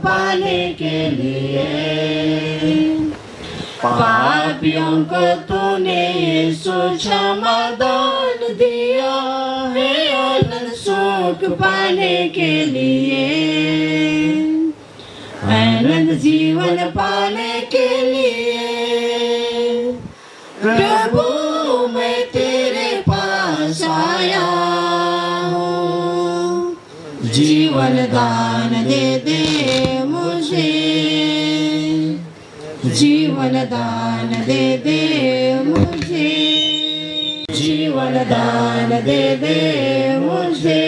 पाने के लिए। पापियों को तूने यीशु क्षमा दान दिया है अनंत सुख पाने के लिए। अनंत जीवन पाने के लिए प्रभु मैं तेरे पास आया हूँ। जीवन दान दे दे मुझे, जीवन दान दे दे मुझे, जीवन दान दे दे मुझे,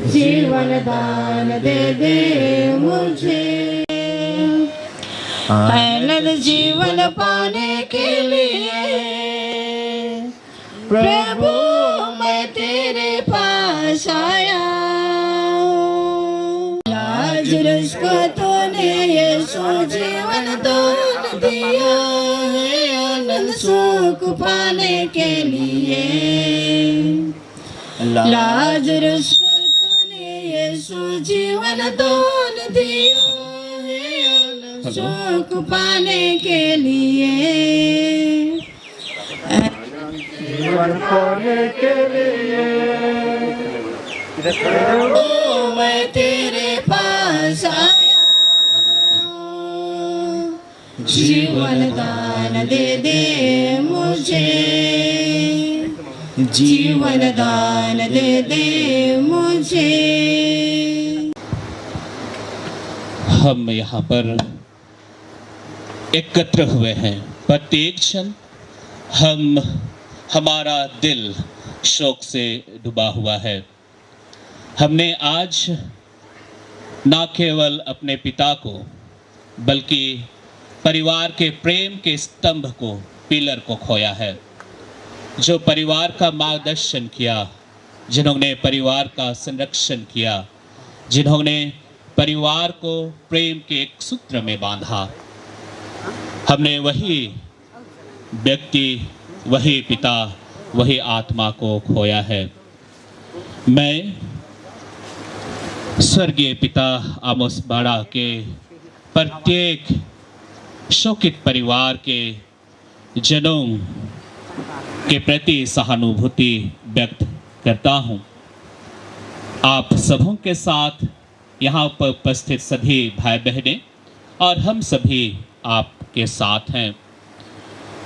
जीवन दान दे दे मुझे। अनंत जीवन पाने के लिए प्रभु मैं तेरे पास आया हूँ। लाजरस को तूने यीशु जीवन दान दिया है अनंत सुख पाने के लिए। लाजरस को तूने यीशु जीवन दान दिया है अनंत सुख पाने के लिए। जीवन पाने के लिए मैं तेरे पास आया हूँ। जीवन दान दे दे मुझे, जीवन दान दे दे मुझे। हम यहाँ पर एकत्र हुए हैं, प्रत्येक क्षण हमारा दिल शोक से डूबा हुआ है। हमने आज ना केवल अपने पिता को बल्कि परिवार के प्रेम के स्तंभ को, पिलर को खोया है, जो परिवार का मार्गदर्शन किया, जिन्होंने परिवार का संरक्षण किया, जिन्होंने परिवार को प्रेम के एक सूत्र में बांधा। हमने वही व्यक्ति, वही पिता, वही आत्मा को खोया है। मैं स्वर्गीय पिता आमोस बाड़ा के प्रत्येक शोकित परिवार के जनों के प्रति सहानुभूति व्यक्त करता हूँ। आप सबों के साथ यहाँ पर उपस्थित सभी भाई बहनें और हम सभी आपके साथ हैं।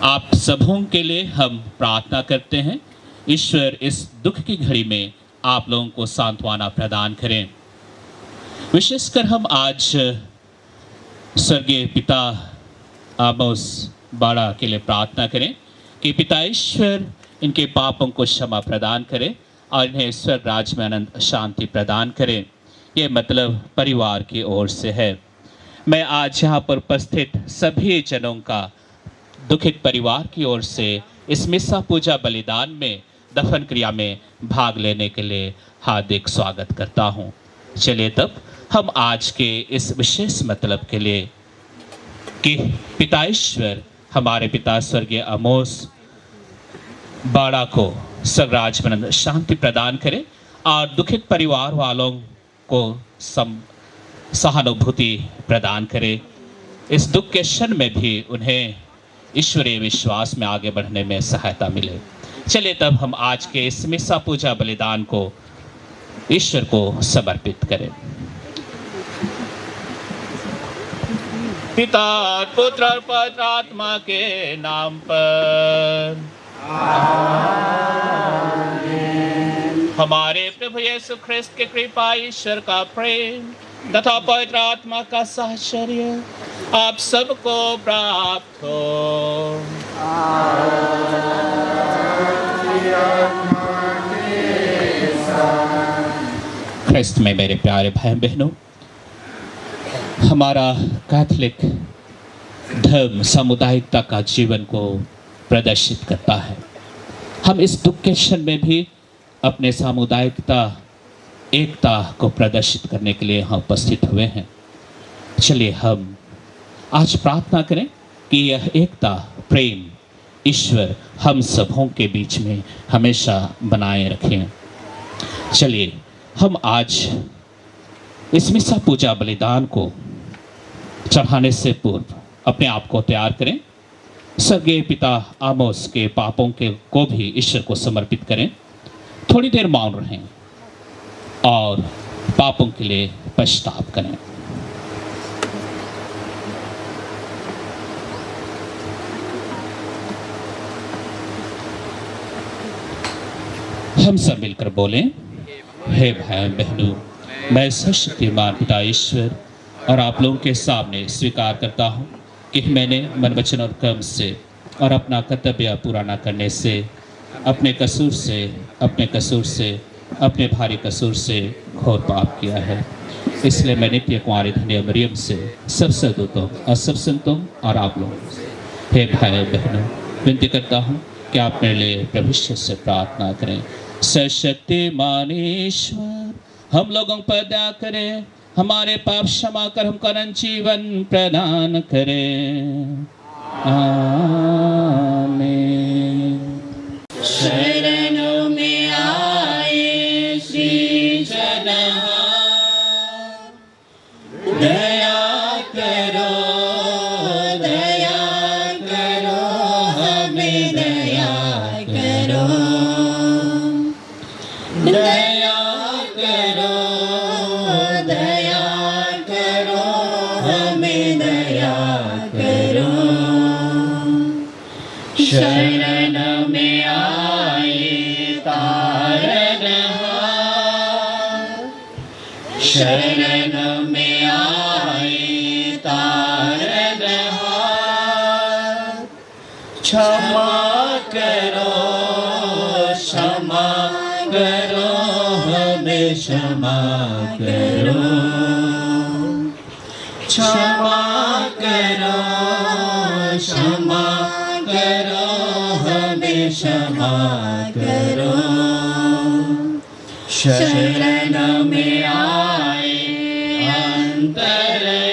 आप सबों के लिए हम प्रार्थना करते हैं। ईश्वर इस दुख की घड़ी में आप लोगों को सांत्वना प्रदान करें। विशेषकर हम आज स्वर्गीय पिता आमोस बाड़ा के लिए प्रार्थना करें कि पिता ईश्वर इनके पापों को क्षमा प्रदान करें और इन्हें स्वर्ग राज्य में अनंत शांति प्रदान करें। ये मतलब परिवार की ओर से है। मैं आज यहाँ पर उपस्थित सभी जनों का दुखित परिवार की ओर से इस मिस्सा पूजा बलिदान में, दफन क्रिया में भाग लेने के लिए हार्दिक स्वागत करता हूँ। चलिए तब हम आज के इस विशेष मतलब के लिए कि पिता ईश्वर हमारे पिता स्वर्गीय आमोस बाड़ा को स्वर्ग राज्य में शांति प्रदान करें और दुखित परिवार वालों को सहानुभूति प्रदान करें। इस दुख के क्षण में भी उन्हें ईश्वरीय विश्वास में आगे बढ़ने में सहायता मिले। चलिए तब हम आज के इस मिस्सा पूजा बलिदान को ईश्वर को समर्पित करें। पिता पुत्र और पवित्र आत्मा के नाम पर हमारे प्रभु यीशु ख्रिस्त के कृपा, ईश्वर का प्रेम तथा पवित्र आत्मा का साहचर्य आप सबको प्राप्त हो। ख्रिस्त में मेरे प्यारे भाई बहनों, हमारा कैथोलिक धर्म सामुदायिकता का जीवन को प्रदर्शित करता है। हम इस दुख के क्षण में भी अपने सामुदायिकता, एकता को प्रदर्शित करने के लिए यहाँ उपस्थित हुए हैं। चलिए हम आज प्रार्थना करें कि यह एकता, प्रेम ईश्वर हम सबों के बीच में हमेशा बनाए रखें। चलिए हम आज इस मिसा पूजा बलिदान को चढ़ाने से पूर्व अपने आप को तैयार करें। स्वर्गीय पिता आमोस के पापों के को भी ईश्वर को समर्पित करें। थोड़ी देर मौन रहें और पापों के लिए पश्चाताप करें। हम सब मिलकर बोलें, हे भाई बहनों, मैं सर्वशक्तिमान पिता ईश्वर और आप लोगों के सामने स्वीकार करता हूँ कि मैंने मन वचन और कर्म से और अपना कर्तव्य पूरा न करने से अपने कसूर से अपने भारी कसूर से घोर पाप किया है। इसलिए मैं नित्य कुंवारी धन्य मरियम से सब सदूतों और सब संतों और आप लोगों से, हे भाई बहनों, विनती करता हूँ कि आप मेरे लिए भविष्य से प्रार्थना करें। सर्वशक्तिमान ईश्वर हम लोगों पर दया करें, हमारे पाप क्षमा कर हमको अनंत जीवन प्रदान करें। आमीन। शरणों में आए श्री जनहा, दया करो हमें दया करो, दया करो हमें दया करो। शरण में आए तारनहार, शरण में आए तारनहार, क्षमा करो हमें क्षमा करो, क्षमा करो हमें क्षमा करो। शरण में आए अंतर्यामी,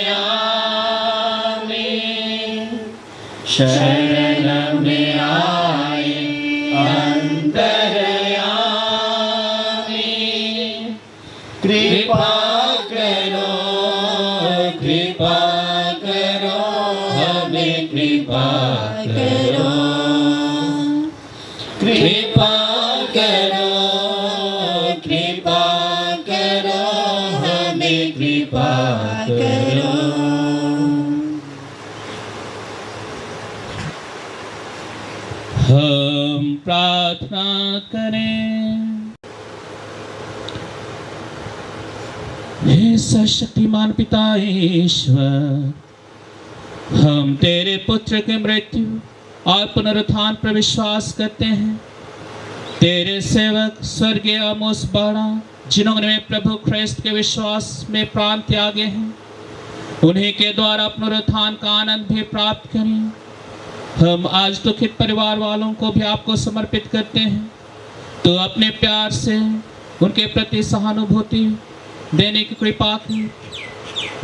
शरण में आए अंतर्यामी, कृपा करो हमें कृपा करो, कृपा करो हमें कृपा करो। हम प्रार्थना करें। हे सर्वशक्तिमान पिता ईश्वर, हम तेरे पुत्र के मृत्यु और पुनरुत्थान पर विश्वास करते हैं। तेरे सेवक स्वर्गीय आमोस बाड़ा, जिन्होंने प्रभु ख्रिस्त के विश्वास में प्राण त्यागे हैं, उन्हीं के द्वारा पुनरुत्थान का आनंद भी प्राप्त करें। हम आज दुखित परिवार वालों को भी आपको समर्पित करते हैं। तो अपने प्यार से उनके प्रति सहानुभूति देने की कृपा की।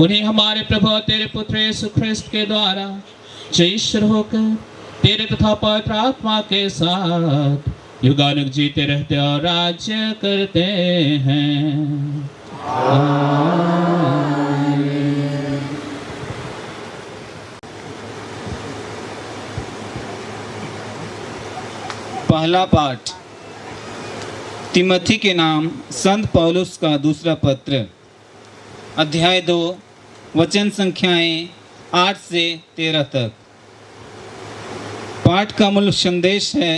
उन्हें हमारे प्रभु और तेरे पुत्र यीशु ख्रिस्त के द्वारा जो ईश्वर होकर तेरे तथा पवित्र आत्मा के साथ युगानुग जीते रहते और राज्य करते हैं। पहला पाठ तिमोथी के नाम संत पौलुस का दूसरा पत्र, अध्याय 2, वचन संख्याएं 8 से 13 तक। पाठ का मूल संदेश है,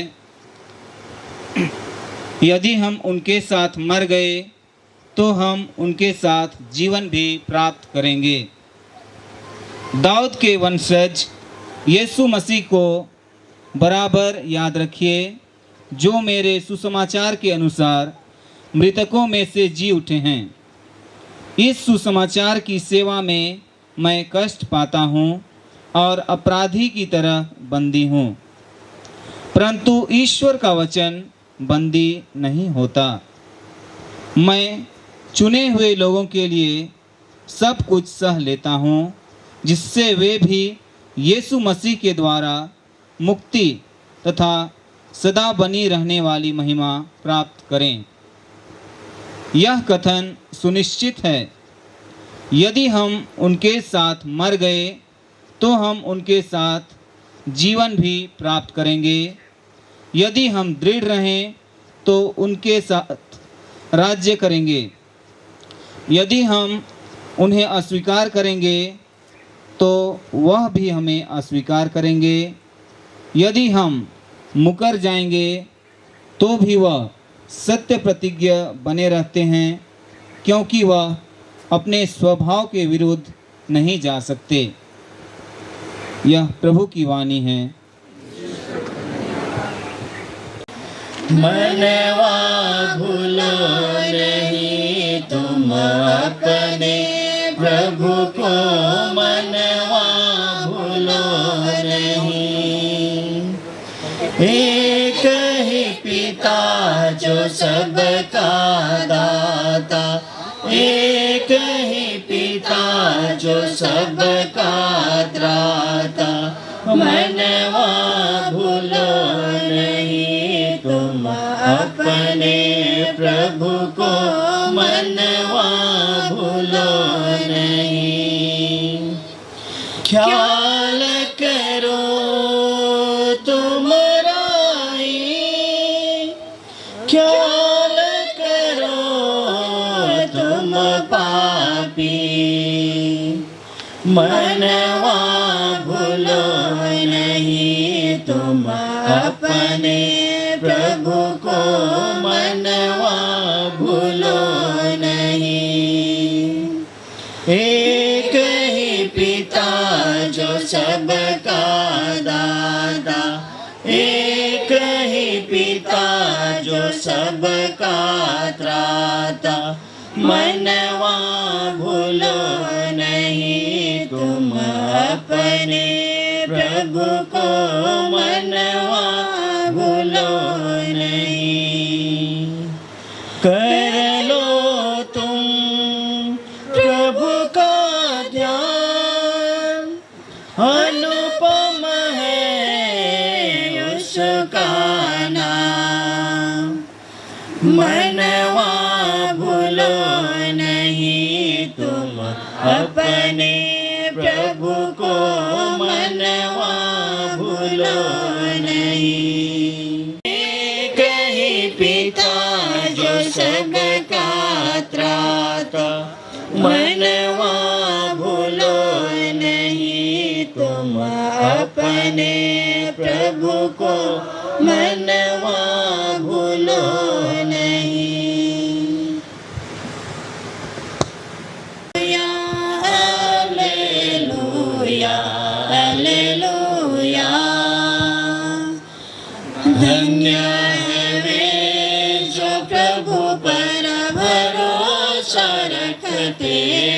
यदि हम उनके साथ मर गए तो हम उनके साथ जीवन भी प्राप्त करेंगे। दाऊद के वंशज यीशु मसीह को बराबर याद रखिए, जो मेरे सुसमाचार के अनुसार मृतकों में से जी उठे हैं। इस सुसमाचार की सेवा में मैं कष्ट पाता हूँ और अपराधी की तरह बंदी हूँ, परंतु ईश्वर का वचन बंदी नहीं होता। मैं चुने हुए लोगों के लिए सब कुछ सह लेता हूँ, जिससे वे भी यीशु मसीह के द्वारा मुक्ति तथा सदा बनी रहने वाली महिमा प्राप्त करें। यह कथन सुनिश्चित है यदि हम उनके साथ मर गए तो हम उनके साथ जीवन भी प्राप्त करेंगे। यदि हम दृढ़ रहें तो उनके साथ राज्य करेंगे। यदि हम उन्हें अस्वीकार करेंगे तो वह भी हमें अस्वीकार करेंगे। यदि हम मुकर जाएंगे तो भी वह सत्य प्रतिज्ञ बने रहते हैं, क्योंकि वह अपने स्वभाव के विरुद्ध नहीं जा सकते। यह प्रभु की वाणी है। मनवा भूलो नहीं तुम अपने प्रभु को, मनवा भूलो नहीं। एक ही पिता जो सबका दाता, एक ही पिता जो सबका त्राता। मनवा भूलो नहीं तुम अपने प्रभु को, मनवा भूलो नहीं। ख्याल करो तुम राई, ख्याल करो तुम पापी। मनवा भूलो नहीं तुम अपने प्रभु को, मनवा भूलो नहीं। एक ही पिता जो सबका दाता, एक ही पिता जो सबका त्राता। मनवा भूलो नहीं तुम अपने प्रभु को, मनवा भूलो नहीं। कर लो तुम प्रभु का ध्यान, अनुपम है उसका नाम। मनवा भूलो नहीं तुम अपने प्रभु को, मनवा भूलो नहीं। एक ही पिता जो सबका त्राता। मनवा भूलो नहीं तुम अपने प्रभु को, मनवा भूलो नहीं। Hallelujah, hallelujah. धन्य है वे जो प्रभु पर भरोसा रखते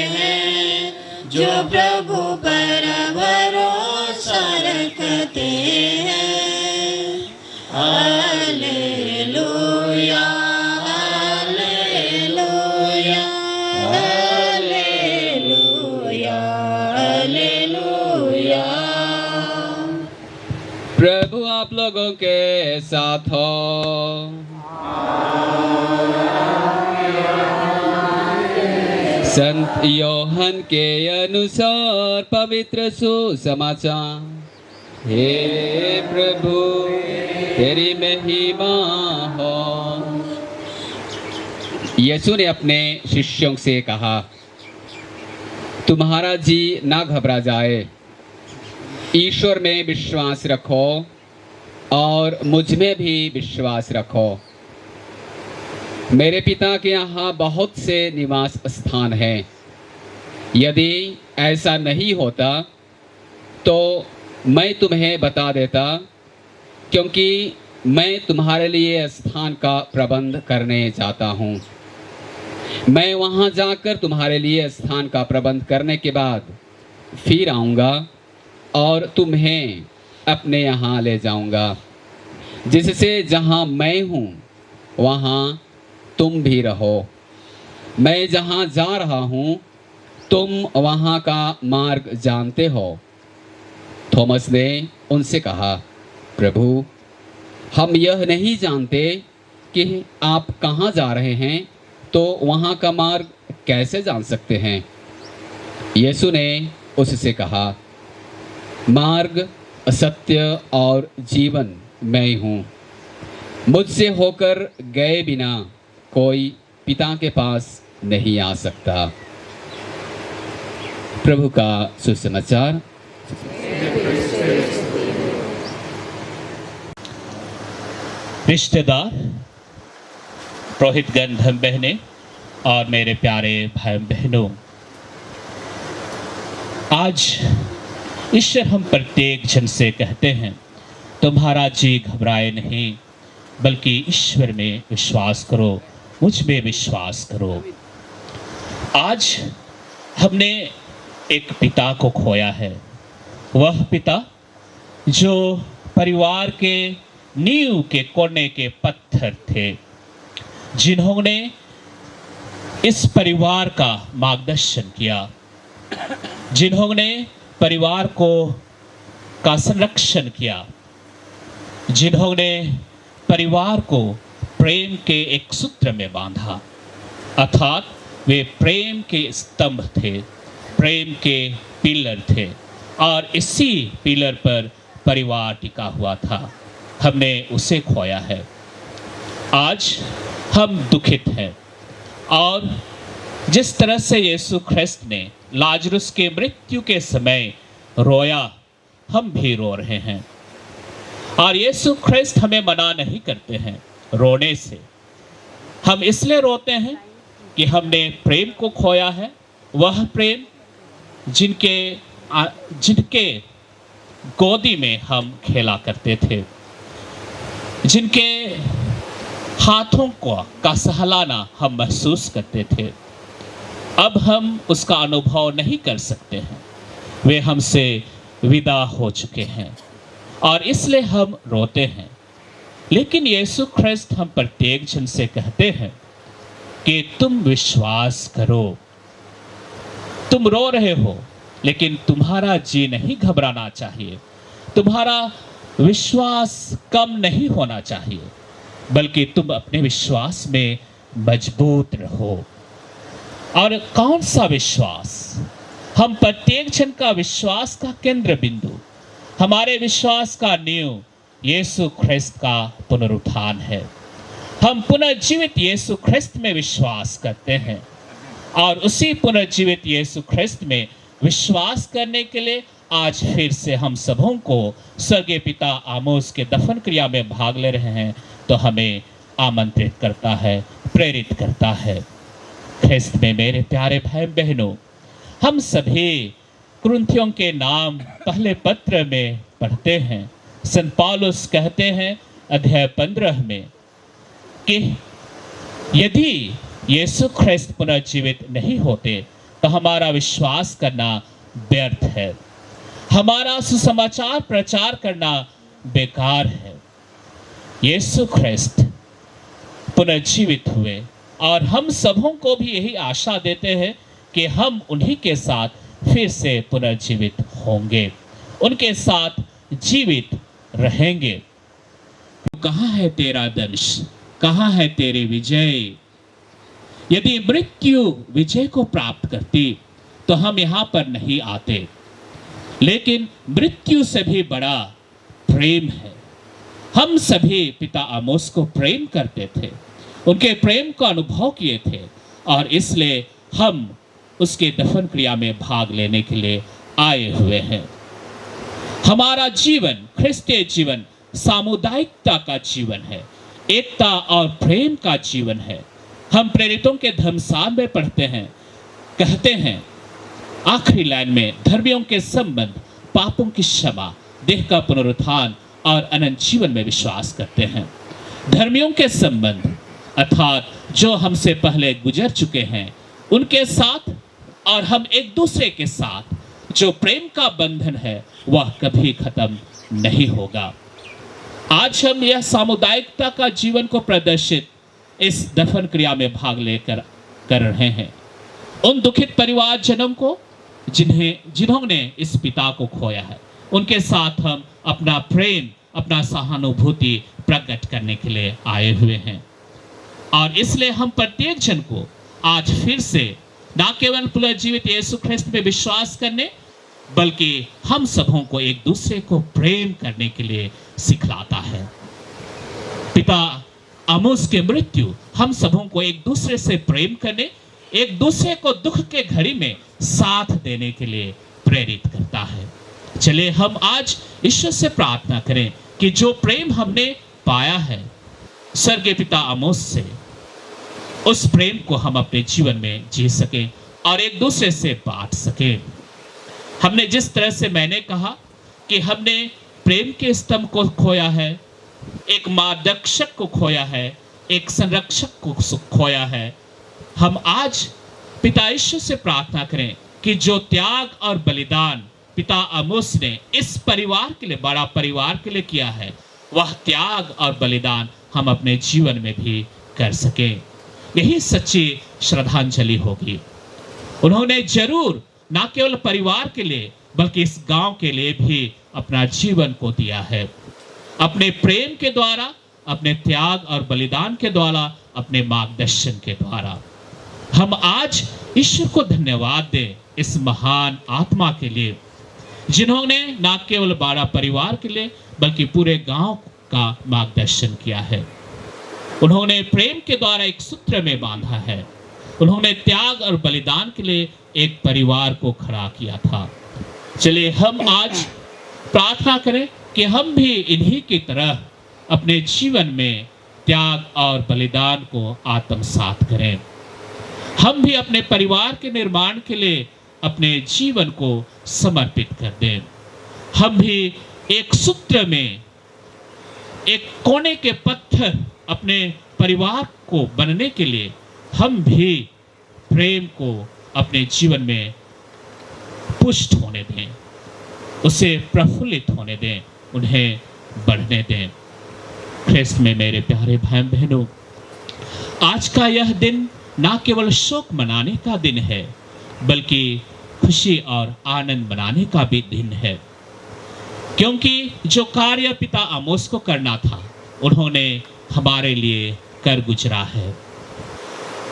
हैं, जो प्रभु पर भरोसा रखते हैं। Hallelujah, hallelujah, hallelujah, hallelujah. प्रभु आप लोगों के साथ हो। संत योहन के अनुसार पवित्र सुसमाचार। हे प्रभु तेरी महिमा हो। यीशु ने अपने शिष्यों से कहा, तुम्हारा जी ना घबरा जाए, ईश्वर में विश्वास रखो और मुझ में भी विश्वास रखो। मेरे पिता के यहाँ बहुत से निवास स्थान हैं। यदि ऐसा नहीं होता तो मैं तुम्हें बता देता, क्योंकि मैं तुम्हारे लिए स्थान का प्रबंध करने जाता हूँ। मैं वहाँ जाकर तुम्हारे लिए स्थान का प्रबंध करने के बाद फिर आऊँगा और तुम्हें अपने यहाँ ले जाऊँगा, जिससे जहाँ मैं हूँ वहाँ तुम भी रहो। मैं जहाँ जा रहा हूँ तुम वहाँ का मार्ग जानते हो। थॉमस ने उनसे कहा, प्रभु हम यह नहीं जानते कि आप कहाँ जा रहे हैं, तो वहाँ का मार्ग कैसे जान सकते हैं? यीशु ने उससे कहा, मार्ग, सत्य और जीवन मैं हूँ। मुझसे होकर गए बिना कोई पिता के पास नहीं आ सकता। प्रभु का सुसमाचार। रिश्तेदार, पुरोहितगण, धर्म बहनें और मेरे प्यारे भाई बहनों, आज ईश्वर हम प्रत्येक जन से कहते हैं, तुम्हारा जी घबराए नहीं, बल्कि ईश्वर में विश्वास करो, मुझ में विश्वास करो। आज हमने एक पिता को खोया है, वह पिता जो परिवार के नींव के कोने के पत्थर थे, जिन्होंने इस परिवार का मार्गदर्शन किया, जिन्होंने परिवार का संरक्षण किया, जिन्होंने परिवार को प्रेम के एक सूत्र में बांधा, अर्थात वे प्रेम के स्तंभ थे, प्रेम के पिलर थे, और इसी पिलर पर परिवार टिका हुआ था। हमने उसे खोया है। आज हम दुखित हैं, और जिस तरह से यीशु ख्रिस्त ने लाजरुस के मृत्यु के समय रोया, हम भी रो रहे हैं। और यीशु ख्रिस्त हमें मना नहीं करते हैं रोने से। हम इसलिए रोते हैं कि हमने प्रेम को खोया है, वह प्रेम जिनके गोदी में हम खेला करते थे, जिनके हाथों का सहलाना हम महसूस करते थे। अब हम उसका अनुभव नहीं कर सकते हैं, वे हमसे विदा हो चुके हैं, और इसलिए हम रोते हैं। लेकिन यीशु ख्रिस्त हम प्रत्येक जन से कहते हैं कि तुम विश्वास करो। तुम रो रहे हो, लेकिन तुम्हारा जी नहीं घबराना चाहिए, तुम्हारा विश्वास कम नहीं होना चाहिए, बल्कि तुम अपने विश्वास में मजबूत रहो। और कौन सा विश्वास? हम प्रत्येक जन का विश्वास का केंद्र बिंदु, हमारे विश्वास का नींव यीशु ख्रिस्त का पुनरुत्थान है। हम पुनर्जीवित यीशु ख्रिस्त में विश्वास करते हैं, और उसी पुनर्जीवित यीशु ख्रिस्त में विश्वास करने के लिए आज फिर से हम सबों को स्वर्गीय पिता आमोस के दफन क्रिया में भाग ले रहे हैं, तो हमें आमंत्रित करता है, प्रेरित करता है। ख्रिस्त में मेरे प्यारे भाई बहनों, हम सभी कुरिन्थियों के नाम पहले पत्र में पढ़ते हैं। संत पौलुस कहते हैं अध्याय 15 में कि यदि यीशु ख्रिस्त पुनर्जीवित नहीं होते तो हमारा विश्वास करना व्यर्थ है, हमारा सुसमाचार प्रचार करना बेकार है। यीशु ख्रिस्त पुनर्जीवित हुए, और हम सबों को भी यही आशा देते हैं कि हम उन्हीं के साथ फिर से पुनर्जीवित होंगे, उनके साथ जीवित रहेंगे। कहाँ है तेरा दंश, कहाँ है तेरी विजय? यदि मृत्यु विजय को प्राप्त करती तो हम यहाँ पर नहीं आते, लेकिन मृत्यु से भी बड़ा प्रेम है। हम सभी पिता आमोस को प्रेम करते थे, उनके प्रेम का अनुभव किए थे, और इसलिए हम उसके दफन क्रिया में भाग लेने के लिए आए हुए हैं। हमारा जीवन ख्रिस्तीय जीवन सामुदायिकता का जीवन है, एकता और प्रेम का जीवन है। हम प्रेरितों के धर्मसार में पढ़ते हैं, कहते हैं आखिरी लाइन में, धर्मियों के संबंध, पापों की क्षमा, देह का पुनरुत्थान और अनंत जीवन में विश्वास करते हैं। धर्मियों के संबंध अर्थात जो हमसे पहले गुजर चुके हैं उनके साथ, और हम एक दूसरे के साथ जो प्रेम का बंधन है वह कभी खत्म नहीं होगा। आज हम यह सामुदायिकता का जीवन को प्रदर्शित इस दफन क्रिया में भाग लेकर कर रहे हैं। उन दुखित परिवार जनों को जिन्होंने इस पिता को खोया है, उनके साथ हम अपना प्रेम, अपना सहानुभूति प्रकट करने के लिए आए हुए हैं। और इसलिए हम प्रत्येक जन को आज फिर से ना केवल पुनर्जीवित यीशु ख्रिस्त में विश्वास करने, बल्कि हम सबों को एक दूसरे को प्रेम करने के लिए सिखलाता है। पिता आमोस की मृत्यु हम सबों को एक दूसरे से प्रेम करने, एक दूसरे को दुख के घड़ी में साथ देने के लिए प्रेरित करता है। चलिए हम आज ईश्वर से प्रार्थना करें कि जो प्रेम हमने पाया है स्वर्गीय पिता आमोस से, उस प्रेम को हम अपने जीवन में जी सकें और एक दूसरे से बांट सकें। हमने जिस तरह से मैंने कहा कि हमने प्रेम के स्तंभ को खोया है, एक मार्गदर्शक को खोया है, एक संरक्षक को खोया है, हम आज पिता ईश्वर से प्रार्थना करें कि जो त्याग और बलिदान पिता आमोस ने इस परिवार के लिए, बड़ा परिवार के लिए किया है, वह त्याग और बलिदान हम अपने जीवन में भी कर सकें। यही सच्ची श्रद्धांजलि होगी। उन्होंने जरूर ना केवल परिवार के लिए बल्कि इस गांव के लिए भी अपना जीवन को दिया है। अपने प्रेम के द्वारा, अपने त्याग और बलिदान के द्वारा, अपने मार्गदर्शन के द्वारा हम आज ईश्वर को धन्यवाद दें इस महान आत्मा के लिए, जिन्होंने ना केवल बाड़ा परिवार के लिए बल्कि पूरे गांव का मार्गदर्शन किया है। उन्होंने प्रेम के द्वारा एक सूत्र में बांधा है। उन्होंने त्याग और बलिदान के लिए एक परिवार को खड़ा किया था। चलिए हम आज प्रार्थना करें कि हम भी इन्हीं की तरह अपने जीवन में त्याग और बलिदान को आत्मसात करें। हम भी अपने परिवार के निर्माण के लिए अपने जीवन को समर्पित कर दें। हम भी एक सूत्र में, एक कोने के पत्थर अपने परिवार को बनने के लिए हम भी प्रेम को अपने जीवन में पुष्ट होने दें, उसे प्रफुल्लित होने दें, उन्हें बढ़ने दें। ख्रिस्त में मेरे प्यारे भाई बहनों, आज का यह दिन ना केवल शोक मनाने का दिन है बल्कि खुशी और आनंद मनाने का भी दिन है, क्योंकि जो कार्य पिता आमोस को करना था उन्होंने हमारे लिए कर गुजरा है।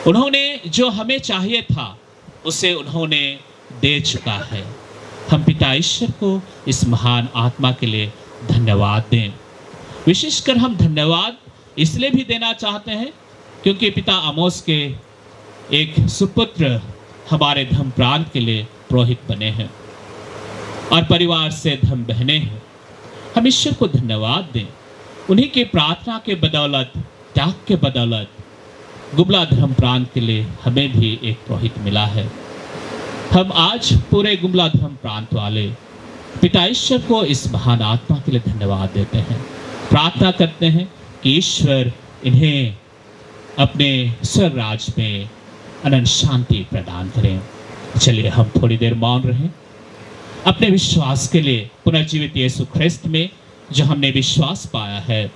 उन्होंने जो हमें चाहिए था उसे उन्होंने दे चुका है। हम पिता ईश्वर को इस महान आत्मा के लिए धन्यवाद दें। विशेषकर हम धन्यवाद इसलिए भी देना चाहते हैं क्योंकि पिता आमोस के एक सुपुत्र हमारे धर्म प्रांत के लिए पुरोहित बने हैं और परिवार से धर्म बहने हैं। हम ईश्वर को धन्यवाद दें। उन्हीं की प्रार्थना के बदौलत, त्याग के बदौलत गुबला धर्म प्रांत के लिए हमें भी एक पुरोहित मिला है। हम आज पूरे गुबला धर्म प्रांत वाले पिता ईश्वर को इस महान आत्मा के लिए धन्यवाद देते हैं। प्रार्थना करते हैं कि ईश्वर इन्हें अपने स्वर्ग राज में अनंत शांति प्रदान करें। चलिए हम थोड़ी देर मौन रहें, अपने विश्वास के लिए पुनर्जीवित यीशु ख्रिस्त में जो हमने विश्वास पाया है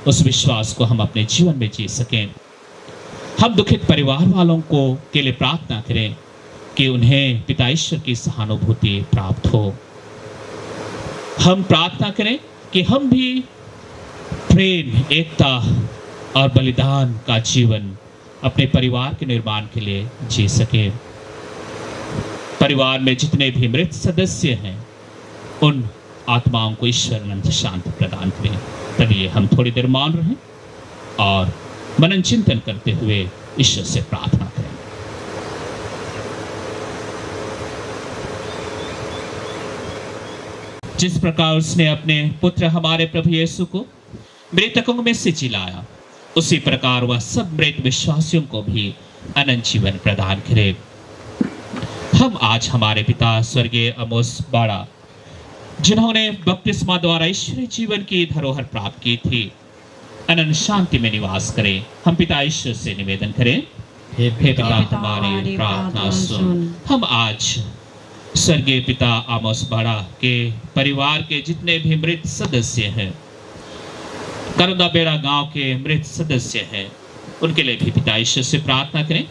उस विश्वास को हम अपने जीवन में जी सकें। हम दुखित परिवार वालों को के लिए प्रार्थना करें कि उन्हें पिता ईश्वर की सहानुभूति प्राप्त हो। हम प्रार्थना करें कि हम भी प्रेम, एकता और बलिदान का जीवन अपने परिवार के निर्माण के लिए जी सके। परिवार में जितने भी मृत सदस्य हैं उन आत्माओं को ईश्वर अनंत शांति प्रदान करें। तभी हम थोड़ी देर मौन रहें और मनन चिंतन करते हुए ईश्वर से प्रार्थना करें। जिस प्रकार उसने अपने पुत्र हमारे प्रभु यीशु को मृतकों में से जिलाया, उसी प्रकार वह सब मृत विश्वासियों को भी अनंत जीवन प्रदान करे। हम आज हमारे पिता स्वर्गीय आमोस बाड़ा, जिन्होंने बपतिस्मा द्वारा ईश्वरीय जीवन की धरोहर प्राप्त की थी, अनंत शांति में निवास करें। हम पिता ईश्वर से निवेदन करें, हे पिता हमारी प्रार्थना सुन। हम आज स्वर्गीय पिता आमोस बाड़ा के परिवार के जितने भी मृत सदस्य हैं, करदा बेड़ा गांव के मृत सदस्य हैं, उनके लिए भी पिता ईश्वर से प्रार्थना करें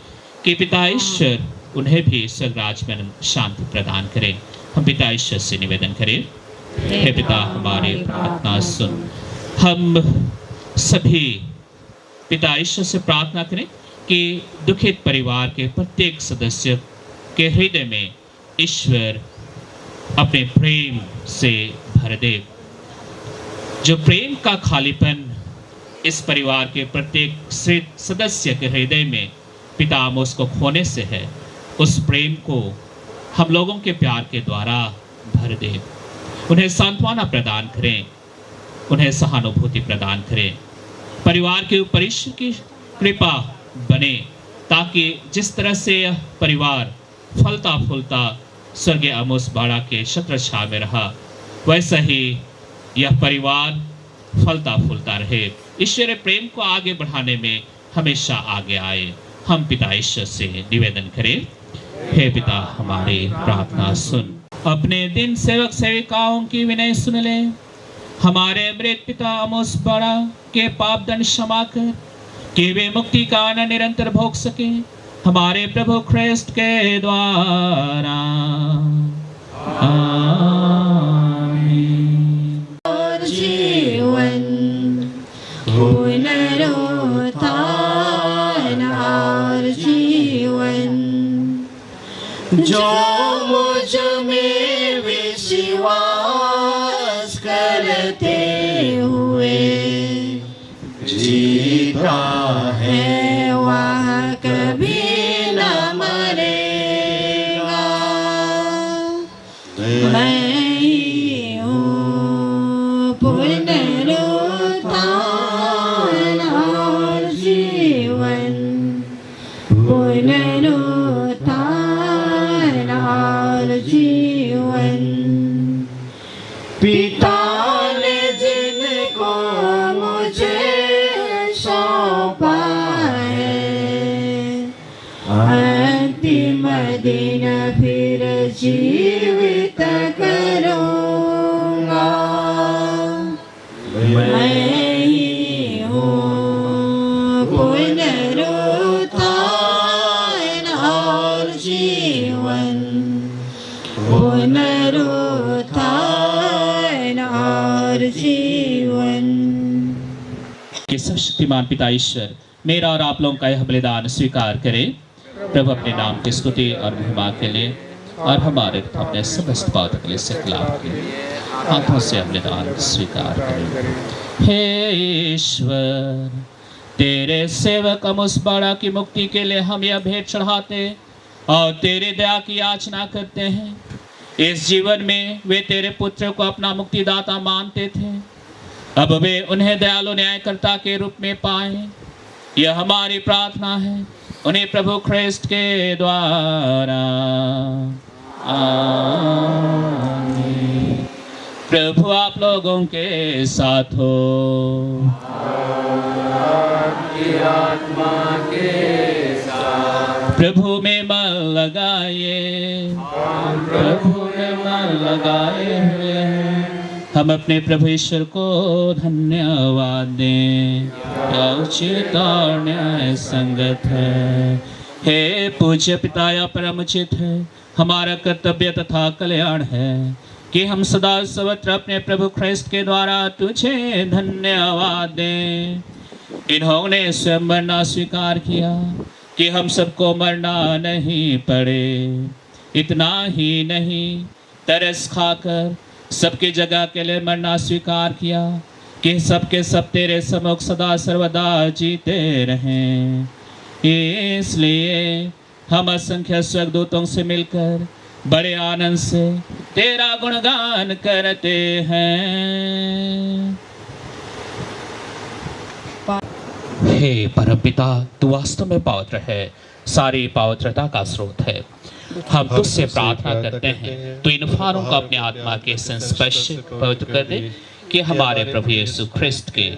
कि पिता ईश्वर उन्हें भी स्वर्ग राज में शांति प्रदान करें। हम पिता ईश्वर से निवेदन करें, हे पिता हमारी प्रार्थना सुन। हम सभी पिता ईश्वर से प्रार्थना करें कि दुखित परिवार के प्रत्येक सदस्य के हृदय में ईश्वर अपने प्रेम से भर दे। जो प्रेम का खालीपन इस परिवार के प्रत्येक सदस्य के हृदय में पिता आमोस को खोने से है, उस प्रेम को हम लोगों के प्यार के द्वारा भर दे। उन्हें सांत्वना प्रदान करें, उन्हें सहानुभूति प्रदान करें। परिवार के ऊपर ईश्वर की कृपा बने, ताकि जिस तरह से यह परिवार फलता फूलता स्वर्गीय आमोस बाड़ा के छत्रछाया में रहा, वैसा ही यह परिवार फलता फूलता रहे। ईश्वरीय प्रेम को आगे बढ़ाने में हमेशा आगे आए। हम पिता ईश्वर से निवेदन करें, हे पिता हमारी प्रार्थना सुन। अपने दिन सेवक सेविकाओं की विनय सुन ले। हमारे मृत पिता आमोस बाड़ा के पाप दंड क्षमा कर, कि वे मुक्ति का आनंद निरंतर भोग सके, हमारे प्रभु ख्रिस्त के द्वारा। आमीन। और जीवन पुनरुत्थान और जीवन, जो मुझ में विश्वास करते हुए जीता है, वह कभी न मरेगा। मैं ही हूँ पुनरुत्थान और जीवन, पुनरुत्थान और जीवन। पिता ने जिनको मुझे सौंपा है, अंतिम दिन फिर जीवित करूँगा। मैं ही हूँ पुनरुत्थान और जीवन, पुनरुत्थान और जीवन। कि सर्वशक्तिमान पिता ईश्वर मेरा और आप लोगों का यह बलिदान स्वीकार करे। प्रभु अपने नाम की स्तुति और महिमा के लिए और हमारे अपने समस्त पापों के लिए से खिलाफ के हाथों से बलिदान स्वीकार करें। हे ईश्वर, तेरे सेवक आमोस बाड़ा की मुक्ति के लिए हम यह भेंट चढ़ाते और तेरे दया की याचना करते हैं। इस जीवन में वे तेरे पुत्र को अपना मुक्तिदाता मानते थे, अब वे उन्हें दयालु न्यायकर्ता के रूप में पाएं। यह हमारी प्रार्थना है, उन्हें प्रभु ख्रिस्त के द्वारा। आमीन। प्रभु आप लोगों के साथ हो। प्रभु में मन लगाइए, प्रभु में मन लगाए हुए हैं। हम अपने प्रभु ईश्वर को धन्यवाद दें, क्या उचित और न्याय संगत है। हे पूज्य पिता, या परम उचित है, हमारा कर्तव्य तथा कल्याण है कि हम सदा सर्वत्र अपने प्रभु ख्रिस्त के द्वारा तुझे धन्यवाद दें। इन्होंने स्वयं मरना स्वीकार किया कि हम सबको मरना नहीं पड़े। इतना ही नहीं, तरस खाकर सबकी जगह के लिए मरना स्वीकार किया कि सबके सब तेरे सम्मुख सदा सर्वदा जीते रहें। इसलिए हम असंख्य स्वर्गदूतों से मिलकर बड़े आनंद से तेरा गुणगान करते हैं। हे परमपिता, तू वास्तव में पवित्र है, सारी पवित्रता का स्रोत है। हम तुझसे प्रार्थना करते हैं, तू इन फारों को अपने आत्मा के संस्पर्श पवित्र कर दे कि हमारे प्रभु यीशु ख्रिस्त के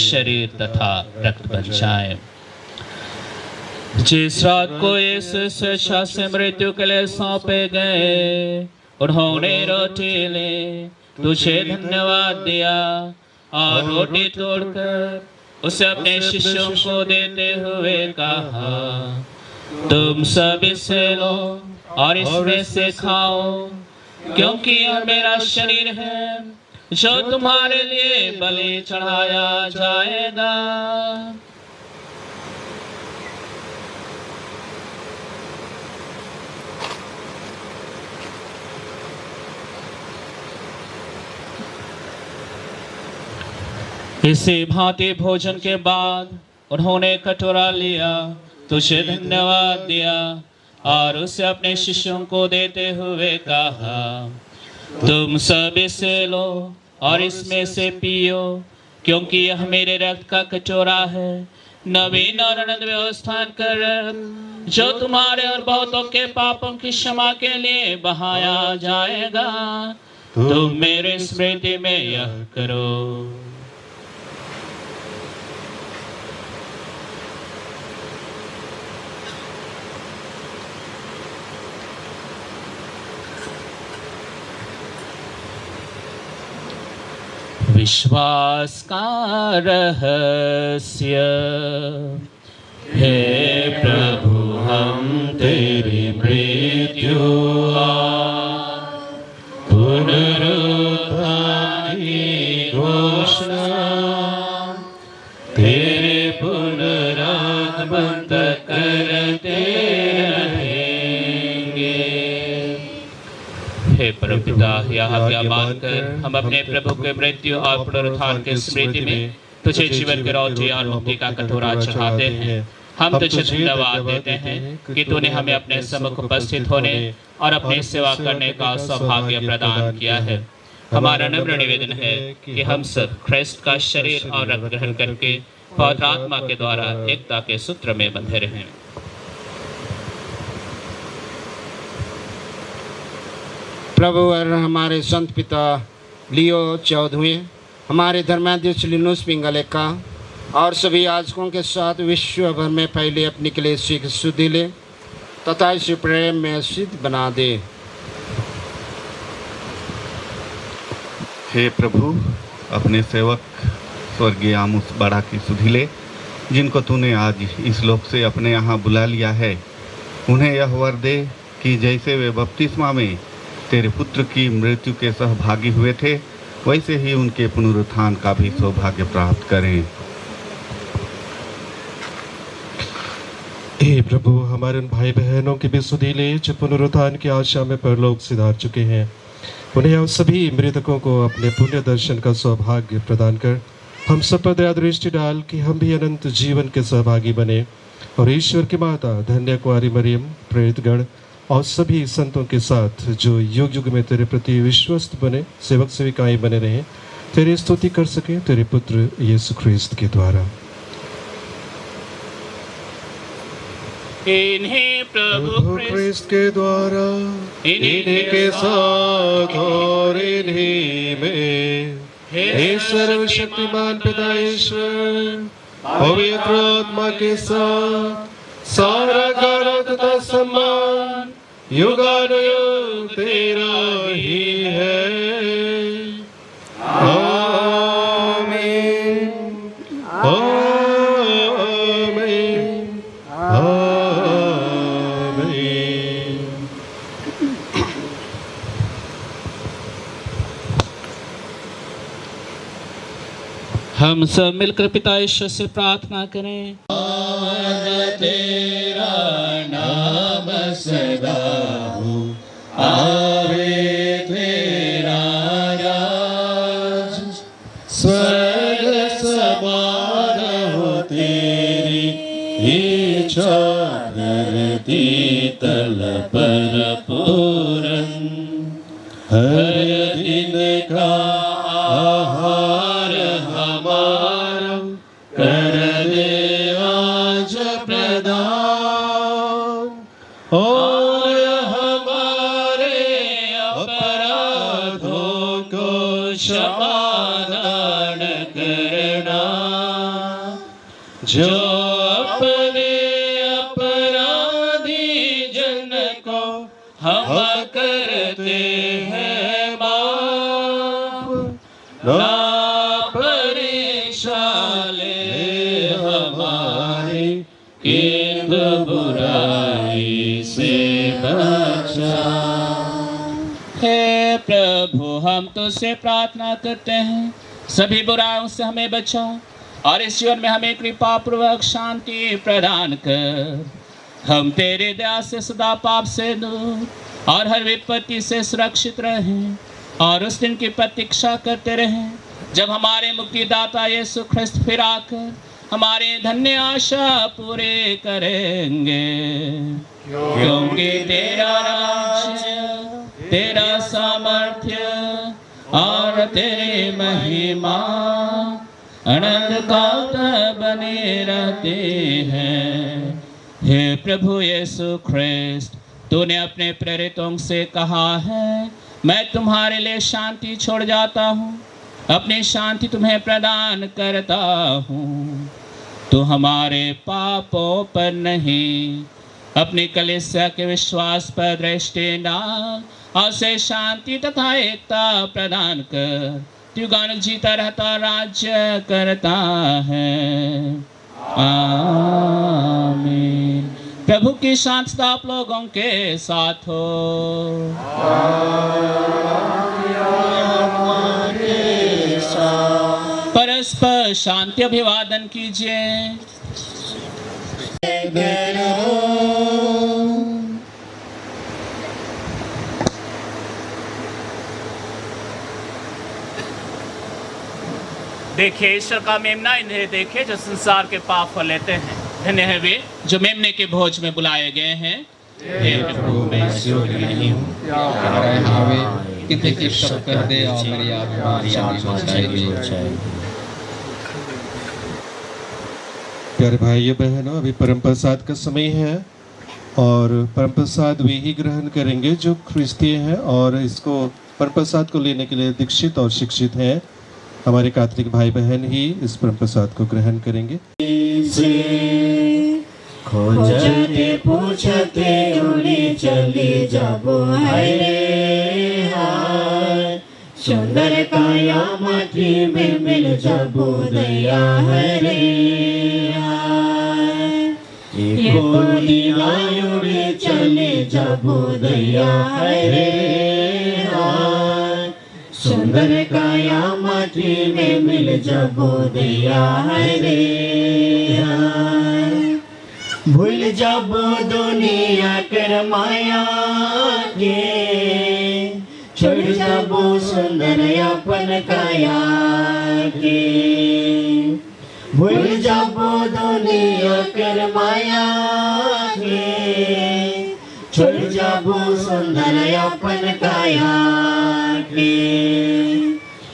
शरीर तथा रक्त बन जाए। जिस रात को यीशु स्वेच्छा से मृत्यु के लिए सौंपे गए, उन्होंने रोटी ली, तुझे धन्यवाद दिया और रोटी तोड़कर उसे अपने शिष्यों को देते हुए कहा, तुम सब इसे लो और इसमें से खाओ, क्योंकि यह मेरा शरीर है जो तुम्हारे लिए बलि चढ़ाया जाएगा। इसी भांति भोजन के बाद उन्होंने कटोरा लिया, तुझे धन्यवाद दिया और उसे अपने शिष्यों को देते हुए कहा, तुम सब इसे लो और इसमें से पियो, क्योंकि यह मेरे रक्त का कटोरा है, नवीन और अनंत व्यवस्था कर जो तुम्हारे और बहुतों के पापों की क्षमा के लिए बहाया जाएगा। तुम मेरे स्मृति में यह करो। विश्वास का रहस्य। हे प्रभु, हम तेरी मृत्यु और पुनरुत्थान की घोषणा तेरे पुनरागमन तक करते रहेंगे। हे परमपिता, यह आज्ञा मानकर हम अपने प्रभु के मृत्यु और पुनरुत्थान के स्मृति में तुझे जीवन की रोटी और मुक्ति का कटोरा चढ़ाते हैं। हम तुझे धन्यवाद देते हैं कि तूने हमें अपने सम्मुख उपस्थित होने और अपनी सेवा करने का सौभाग्य प्रदान किया है। हमारा नम्र निवेदन है कि हम सब ख्रिस्त का शरीर और रक्त ग्रहण करके पवित्र आत्मा के द्वारा एकता के सूत्र में बंधे रहें। प्रभु और हमारे संत पिता लियो 14वें, हमारे धर्माध्यक्ष लिनुस पिंगलेका और सभी याजकों के साथ विश्व भर में फैले अपनी कलीसिया की शुद्धि ले तथा इसे प्रेम में सिद्ध बना दे। हे प्रभु, अपने सेवक स्वर्गीय आमोस बाड़ा की सुधि ले, जिनको तूने आज इस लोक से अपने यहाँ बुला लिया है, उन्हें यह वर दे कि जैसे वे बपतिस्मा में तेरे पुत्र की मृत्यु के सहभागी हुए थे, वैसे ही उनके पुनरुत्थान का भी सौभाग्य प्राप्त करें। हे प्रभु, हमारे उन भाई बहनों की भी सुधि ले जो पुनरुत्थान की आशा में परलोक सिधार चुके हैं, उन्हें और सभी मृतकों को अपने पुण्य दर्शन का सौभाग्य प्रदान कर हम सब पर दया दृष्टि डाल कि हम भी अनंत जीवन के सहभागी बने और ईश्वर की माता धन्य कुंवारी मरियम, प्रेरितगण और सभी संतों के साथ जो युग युग में तेरे प्रति विश्वस्त बने सेवक सेविकाएं बने रहें, तेरी स्तुति कर सकें तेरे पुत्र यीशु ख्रिस्त के द्वारा। इन्हें प्रभु ख्रिस्त के द्वारा, इन्हीं के साथ और इन्हीं में, हे सर्वशक्तिमान पिता ईश्वर, पवित्र आत्मा के साथ सारा गौरव तथा सम्मान युगानुयुग तेरा ही है। आमीन, आमीन, आमीन। हम सब मिलकर पिता ईश्वर से प्रार्थना करें। तेरा नाम सदा हो, आवे तेरा राज, स्वर्ग समान हो तेरी इच्छा, धरती तल पर पूरन, हर दिन का आहार हमारा कर दे आज प्रदान, और हमारे अपराधों को क्षमादान करना, जो अपने अपराधी जन को हम करते हैं माफ, ना परीक्षा ले हमारी, किंतु बुराई से बचा। हे प्रभु, हम तुझसे प्रार्थना करते हैं, सभी बुराइयों से हमें बचा और इस जीवन में हमें कृपा पूर्वक शांति प्रदान कर। हम तेरे दया से सदा पाप से दूर और हर विपत्ति से सुरक्षित रहें और उस दिन की प्रतीक्षा करते रहें जब हमारे मुक्तिदाता यीशु ख्रिस्त फिर आकर हमारे धन्य आशा पूरे करेंगे, क्योंकि तेरा राज्य, तेरा सामर्थ्य और तेरी महिमा अनंत काल तक बने रहते हैं। हे प्रभु यीशु ख्रिस्त, तूने अपने प्रेरितों से कहा है, मैं तुम्हारे लिए शांति छोड़ जाता हूँ, अपनी शांति तुम्हें प्रदान करता हूँ। तो हमारे पापों पर नहीं, अपनी कलीसिया के विश्वास पर दृष्टि डाल और उसे शांति तथा एकता प्रदान कर। तू गान जीता रहता राज्य करता है। आमीन। प्रभु की शांति आप लोगों के साथ हो। परस्पर शांति अभिवादन कीजिए। देखिए ईश्वर का मेमना इन्हें देखे जो संसार के पाप को लेते हैं। धन्य है वे जो मेमने के भोज में बुलाए गए हैं। हे प्रभु, मैं इस योग्य नहीं हूँ कि शब्द कह दे और मेरी आत्मा जाएगी। प्यारे भाइयों बहनों, अभी परम प्रसाद का समय है और परम प्रसाद वे ही ग्रहण करेंगे जो ख्रिस्तीय हैं और इसको परम प्रसाद को लेने के लिए दीक्षित और शिक्षित हैं। हमारे कैथोलिक भाई बहन ही इस परम प्रसाद को ग्रहण करेंगे। खोजते पूछते उड़ी चली जाबो हाय रे हाय, सुंदर काया माटी में मिल जाबो दया है रे हाय, ये कोई उड़ी चली जाबो दया है रे हाय, सुंदर काया माटी में मिल जाबो दया है रे हाय। भूल जाबो दुनिया कर माया के, छोड़ जाबो सुंदर अपन काया के, भूल जाबो दुनिया कर माया के, छोड़ जाबो सुंदर अपन काया के।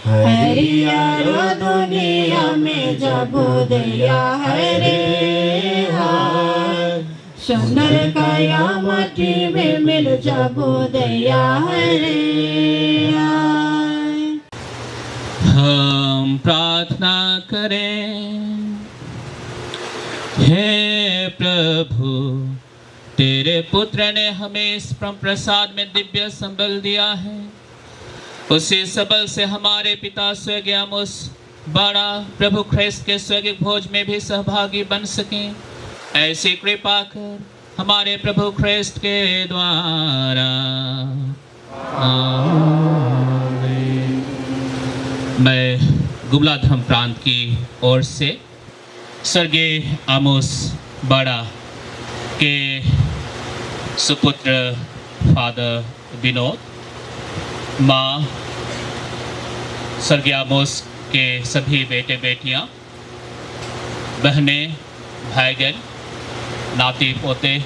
हरियारो दुनिया में जाबो दया है रे हाय, सुंदर काया माटी में मिल जाबो दया है रे हाय। हम प्रार्थना करें। हे प्रभु, तेरे पुत्र ने हमें इस परम प्रसाद में दिव्य संबल दिया है, उसी सबल से हमारे पिता स्वर्गीय आमोस बड़ा प्रभु ख्रिस्त के स्वर्गीय भोज में भी सहभागी बन सकें। ऐसी कृपा कर हमारे प्रभु ख्रिस्त के द्वारा। आमीन। मैं गुमलाधम प्रांत की ओर से स्वर्गीय आमोस बड़ा के सुपुत्र फादर विनोद, माँ स्वर्गीय आमोस के सभी बेटे बेटियां, बहनें, भाईगण, नाती पोते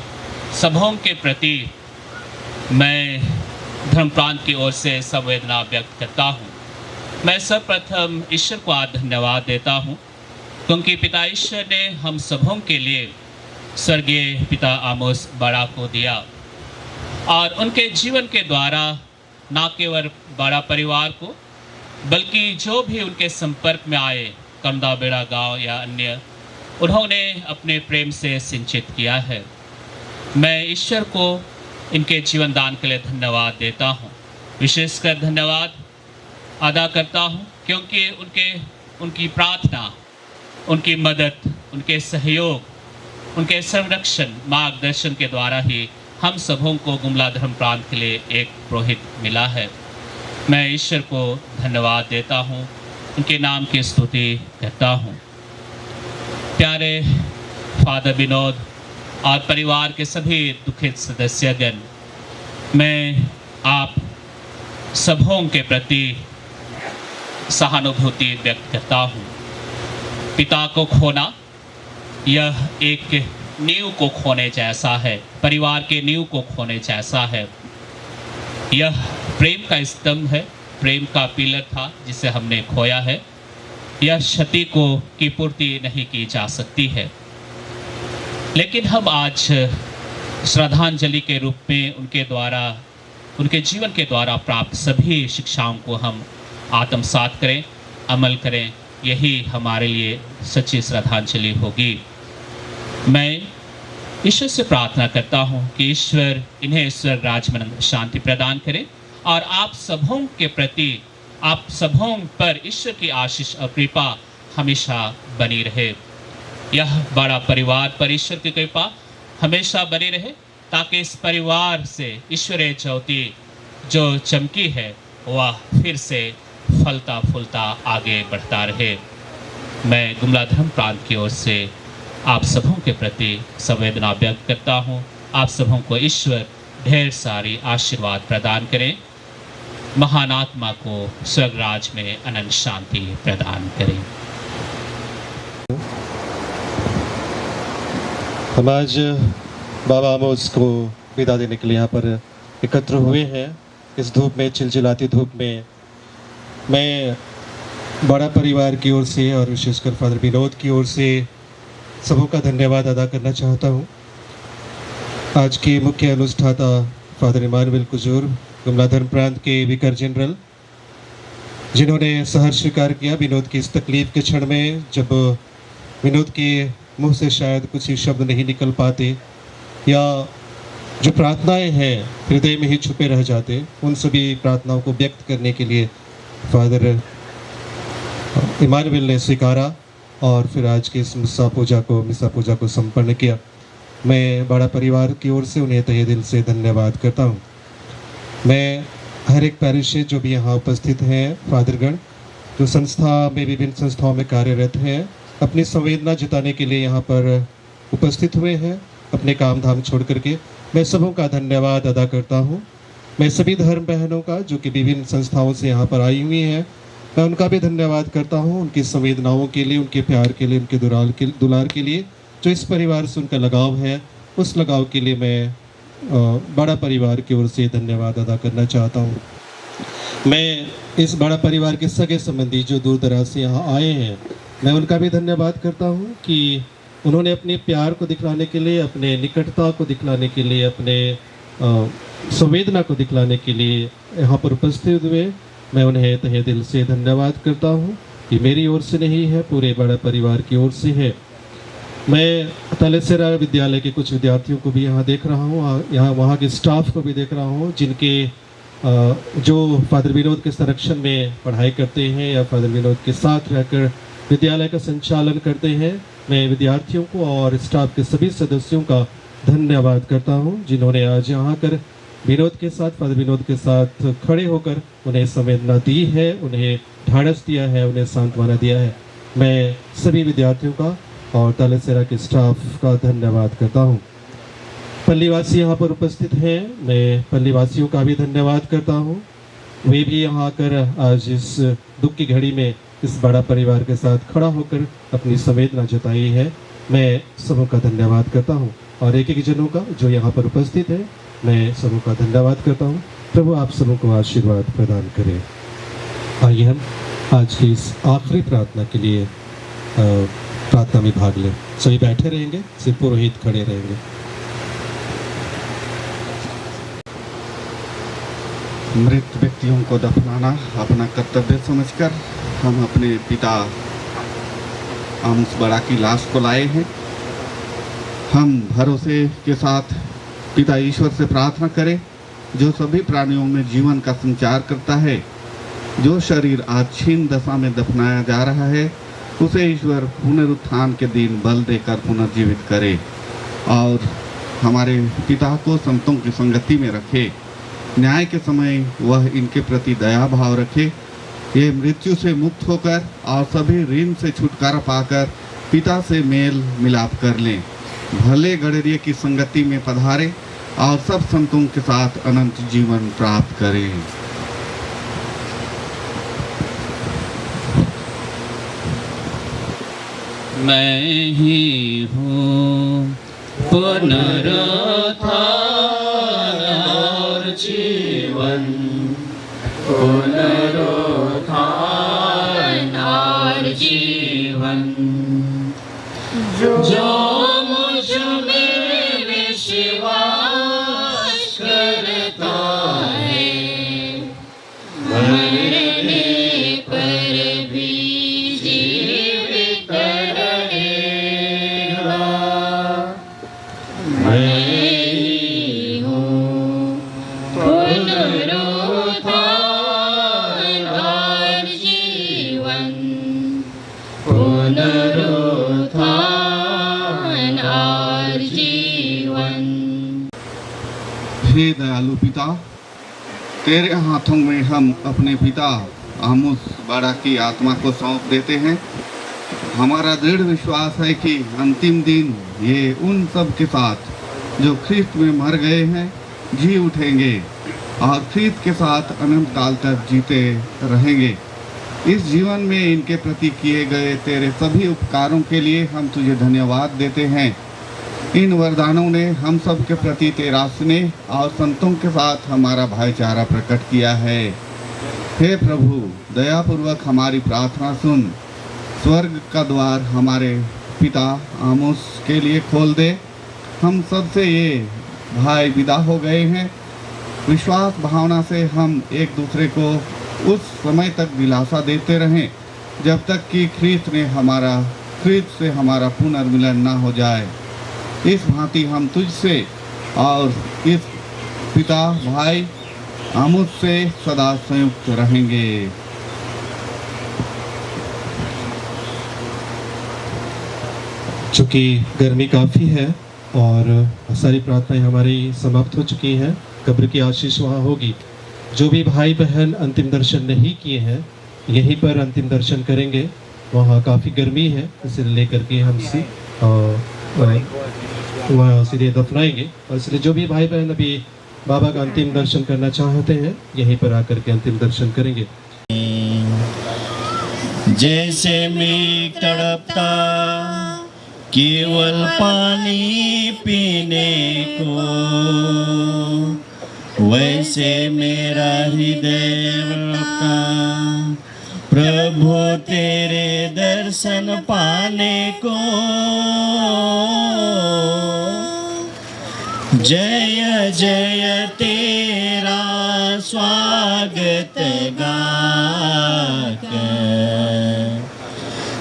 सबों के प्रति मैं धर्म प्रांत की ओर से संवेदना व्यक्त करता हूँ। मैं सर्वप्रथम ईश्वर को धन्यवाद देता हूँ, क्योंकि पिता ईश्वर ने हम सबों के लिए स्वर्गीय पिता आमोस बड़ा को दिया और उनके जीवन के द्वारा न केवल बड़ा परिवार को बल्कि जो भी उनके संपर्क में आए, कंदा बेड़ा गांव या अन्य, उन्होंने अपने प्रेम से सिंचित किया है। मैं ईश्वर को इनके जीवन दान के लिए धन्यवाद देता हूँ। विशेषकर धन्यवाद अदा करता हूँ क्योंकि उनकी प्रार्थना, उनकी मदद, उनके सहयोग, उनके संरक्षण, मार्गदर्शन के द्वारा ही हम सबों को गुमला धर्म प्रांत के लिए एक पुरोहित मिला है। मैं ईश्वर को धन्यवाद देता हूँ, उनके नाम की स्तुति करता हूँ। प्यारे फादर विनोद और परिवार के सभी दुखित सदस्यगण, मैं आप सबों के प्रति सहानुभूति व्यक्त करता हूँ। पिता को खोना यह एक नींव को खोने जैसा है, परिवार के नींव को खोने जैसा है। यह प्रेम का स्तंभ है, प्रेम का पिलर था जिसे हमने खोया है। यह क्षति की पूर्ति नहीं की जा सकती है। लेकिन हम आज श्रद्धांजलि के रूप में उनके जीवन के द्वारा प्राप्त सभी शिक्षाओं को हम आत्मसात करें, अमल करें। यही हमारे लिए सच्ची श्रद्धांजलि होगी। मैं ईश्वर से प्रार्थना करता हूँ कि ईश्वर इन्हें ईश्वर राज में आनंद शांति प्रदान करे और आप सबों के प्रति, आप सबों पर ईश्वर की आशीष और कृपा हमेशा बनी रहे। यह बड़ा परिवार पर ईश्वर की कृपा हमेशा बनी रहे, ताकि इस परिवार से ईश्वरीय ज्योति जो चमकी है वह फिर से फलता फूलता आगे बढ़ता रहे। मैं गुमला धर्म प्रांत की ओर से आप सबों के प्रति संवेदना व्यक्त करता हूँ। आप सबों को ईश्वर ढेर सारी आशीर्वाद प्रदान करें, महान आत्मा को स्वर्ग राज में अनंत शांति प्रदान करें। हम आज बाबा आमोस को विदा देने के लिए यहाँ पर एकत्र हुए हैं। इस धूप में, चिलचिलाती धूप में, मैं बड़ा परिवार की ओर से और विशेषकर फादर विनोद की ओर से सबों का धन्यवाद अदा करना चाहता हूँ। आज के मुख्य अनुष्ठाता फादर इमानुएल कुजूर, गुमला धर्म प्रांत के विकार जनरल, जिन्होंने सहर्ष स्वीकार किया विनोद की इस तकलीफ के क्षण में, जब विनोद के मुंह से शायद कुछ ही शब्द नहीं निकल पाते या जो प्रार्थनाएं हैं हृदय में ही छुपे रह जाते, उन सभी प्रार्थनाओं को व्यक्त करने के लिए फादर इमानुएल ने स्वीकारा और फिर आज के इस मिसा पूजा को संपन्न किया। मैं बड़ा परिवार की ओर से उन्हें तहे दिल से धन्यवाद करता हूँ। मैं हर एक पैरिश से जो भी यहाँ उपस्थित हैं फादरगण, जो संस्था में, विभिन्न संस्थाओं में कार्यरत हैं, अपनी संवेदना जताने के लिए यहाँ पर उपस्थित हुए हैं अपने काम धाम छोड़ करके, मैं सबों का धन्यवाद अदा करता हूँ। मैं सभी धर्म बहनों का जो कि विभिन्न संस्थाओं से यहाँ पर आई हुई हैं, मैं उनका भी धन्यवाद करता हूँ, उनकी संवेदनाओं के लिए, उनके प्यार के लिए, उनके दुलार के लिए, जो इस परिवार से उनका लगाव है, उस लगाव के लिए मैं बड़ा परिवार की ओर से धन्यवाद अदा करना चाहता हूँ। मैं इस बड़ा परिवार के सगे संबंधी जो दूर दराज से यहाँ आए हैं, मैं उनका भी धन्यवाद करता हूँ कि उन्होंने अपने प्यार को दिखलाने के लिए, अपने निकटता को दिखलाने के लिए, अपने संवेदना को दिखलाने के लिए यहाँ पर उपस्थित हुए। मैं उन्हें तहे दिल से धन्यवाद करता हूँ। ये मेरी ओर से नहीं है, पूरे बड़ा परिवार की ओर से है। मैं तलेसेरा विद्यालय के कुछ विद्यार्थियों को भी यहाँ देख रहा हूँ, यहाँ वहाँ के स्टाफ को भी देख रहा हूँ, जिनके जो फादर विनोद के संरक्षण में पढ़ाई करते हैं या फादर विनोद के साथ रहकर विद्यालय का संचालन करते हैं। मैं विद्यार्थियों को और स्टाफ के सभी सदस्यों का धन्यवाद करता हूँ, जिन्होंने आज यहाँ आकर विनोद के साथ, फादर विनोद के साथ खड़े होकर उन्हें संवेदना दी है, उन्हें ढाढ़स दिया है, उन्हें सांत्वना दिया है। मैं सभी विद्यार्थियों का और तलेसेरा के स्टाफ का धन्यवाद करता हूँ। पल्लीवासी यहाँ पर उपस्थित हैं, मैं पल्लीवासियों का भी धन्यवाद करता हूँ। वे भी यहाँ आकर आज इस दुख की घड़ी में इस बड़ा परिवार के साथ खड़ा होकर अपनी संवेदना जताई है। मैं सबों का धन्यवाद करता हूँ और एक एक जनों का जो यहाँ पर उपस्थित है, मैं सबों का धन्यवाद करता हूँ। प्रभु आप सबों को आशीर्वाद प्रदान करें। आइए हम आज की इस आखिरी प्रार्थना के लिए प्रार्थना में भाग लें। सभी बैठे रहेंगे, सिर्फ पुरोहित खड़े रहेंगे। मृत व्यक्तियों को दफनाना अपना कर्तव्य समझकर हम अपने पिता आमोस बड़ा की लाश को लाए हैं। हम भरोसे के साथ पिता ईश्वर से प्रार्थना करें, जो सभी प्राणियों में जीवन का संचार करता है। जो शरीर आज क्षीण दशा में दफनाया जा रहा है, उसे ईश्वर पुनरुत्थान के दिन बल देकर पुनर्जीवित करे और हमारे पिता को संतों की संगति में रखे। न्याय के समय वह इनके प्रति दया भाव रखे। ये मृत्यु से मुक्त होकर और सभी ऋण से छुटकारा पाकर पिता से मेल मिलाप कर लें। भले गडरिये की संगति में पधारे और सब संतों के साथ अनंत जीवन प्राप्त करें। मैं ही हूँ पुनरुत्थान और जीवन, पुनरुत्थान और जीवन। जो मुझ में विश्वास करता है, मरने पर भी जीवित रहेगा। मैं ही हूँ पुनरुत्थान और जीवन, पुनरुत्थान और जीवन। हे दयालु पिता, तेरे हाथों में हम अपने पिता आमोस बाड़ा की आत्मा को सौंप देते हैं। हमारा दृढ़ विश्वास है कि अंतिम दिन ये उन सब के साथ जो ख्रीस्त में मर गए हैं जी उठेंगे और ख्रीस्त के साथ अनंत काल तक जीते रहेंगे। इस जीवन में इनके प्रति किए गए तेरे सभी उपकारों के लिए हम तुझे धन्यवाद देते हैं। इन वरदानों ने हम सब के प्रति तेरा स्नेह और संतों के साथ हमारा भाईचारा प्रकट किया है। हे प्रभु, दयापूर्वक हमारी प्रार्थना सुन। स्वर्ग का द्वार हमारे पिता आमोस के लिए खोल दे। हम सबसे ये भाई विदा हो गए हैं। विश्वास भावना से हम एक दूसरे को उस समय तक दिलासा देते रहें जब तक कि ख्रीस्त से हमारा पुनर्मिलन न हो जाए। इस भांति हम तुझसे और इस पिता भाई आमोस से सदा संयुक्त रहेंगे। चूँकि गर्मी काफ़ी है और सारी प्रार्थनाएं हमारी समाप्त हो चुकी हैं, कब्र की आशीष वहाँ होगी। जो भी भाई बहन अंतिम दर्शन नहीं किए हैं यहीं पर अंतिम दर्शन करेंगे। वहाँ काफ़ी गर्मी है, इसे लेकर के हम वहाँ सीधे दफनाएंगे। और इसलिए जो भी भाई बहन अभी बाबा का अंतिम दर्शन करना चाहते हैं यहीं पर आकर के अंतिम दर्शन करेंगे। जैसे मैं तड़पता केवल पानी पीने को, वैसे मेरा हृदय तड़पता प्रभु तेरे दर्शन पाने को। जय जय तेरा स्वागत गाकर,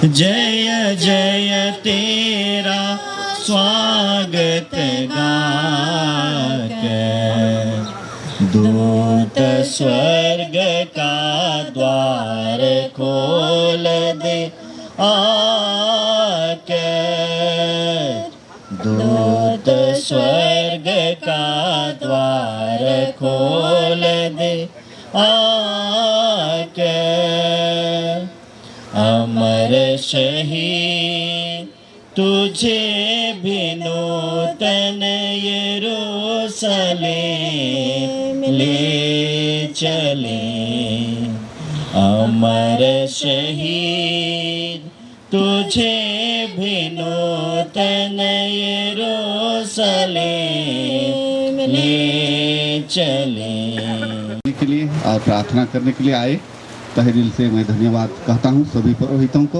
जय जय तेरा स्वागत गाकर, दूत स्वर्ग का द्वार खोल दे आकर, दूत स्वर्ग का द्वार खोल दे आकर। अमर शहीद तुझे भी नूतन यरूशलेम ले चले। अमर शहीद तुझे भी नूतन यरूशलेम ले चले। के लिए और प्रार्थना करने के लिए आए, तहे दिल से मैं धन्यवाद कहता हूँ सभी पुरोहितों को,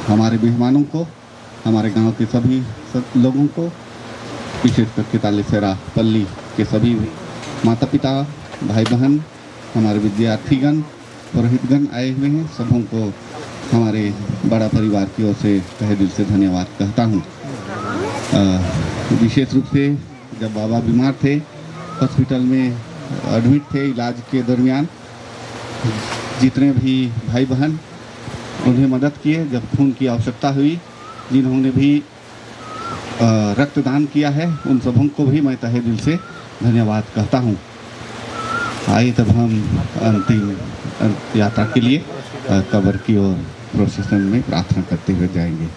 हमारे मेहमानों को, हमारे गांव के सभी लोगों को, विशेष करके तालेसेरा पल्ली के सभी माता पिता भाई बहन, हमारे विद्यार्थीगण पुरोहितगण आए हुए हैं, सबों को हमारे बड़ा परिवार की ओर से तहे दिल से धन्यवाद कहता हूँ। विशेष रूप से जब बाबा बीमार थे, हॉस्पिटल में एडमिट थे, इलाज के दरमियान जितने भी भाई बहन उन्हें मदद किए, जब खून की आवश्यकता हुई, जिन्होंने भी रक्तदान किया है, उन सबों को भी मैं तहे दिल से धन्यवाद कहता हूँ। आइए तब हम अंतिम यात्रा के लिए कब्र की ओर प्रोसेशन में प्रार्थना करते हुए जाएंगे।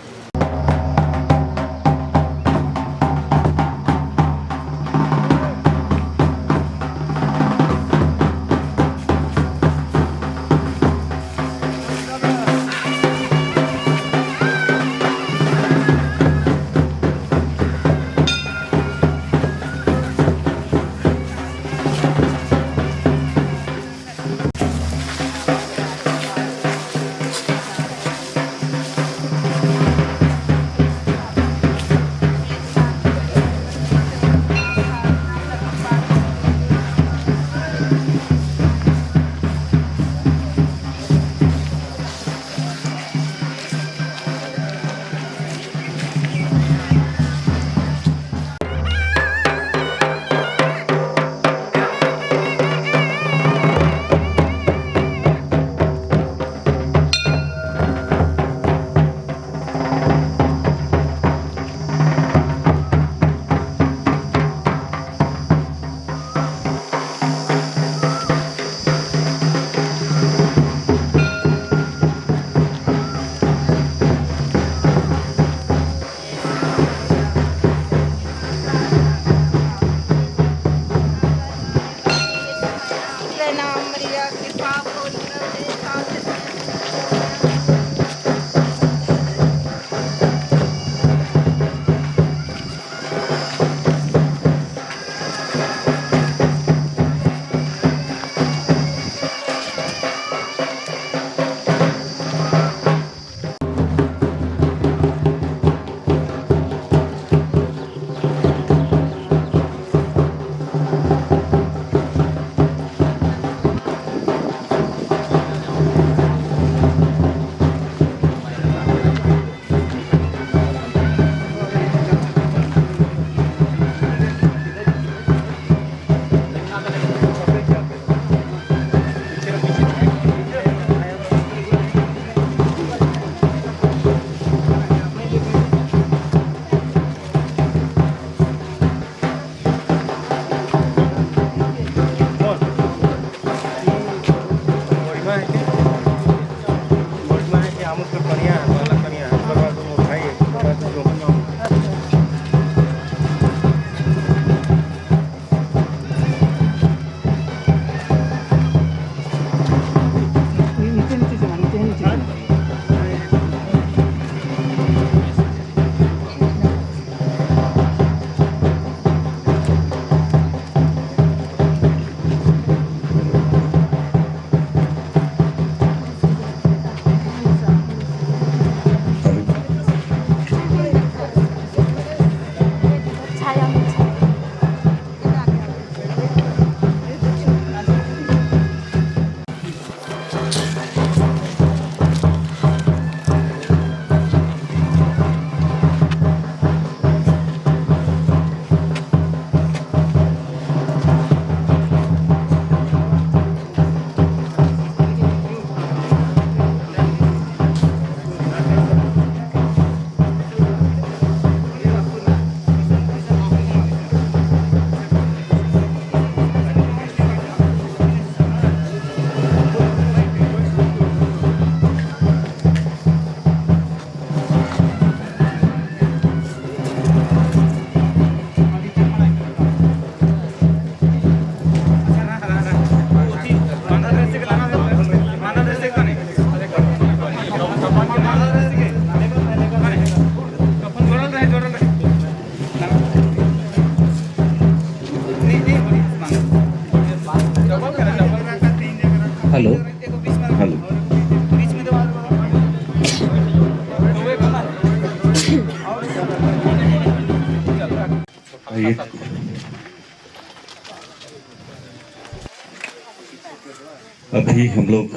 अभी हम लोग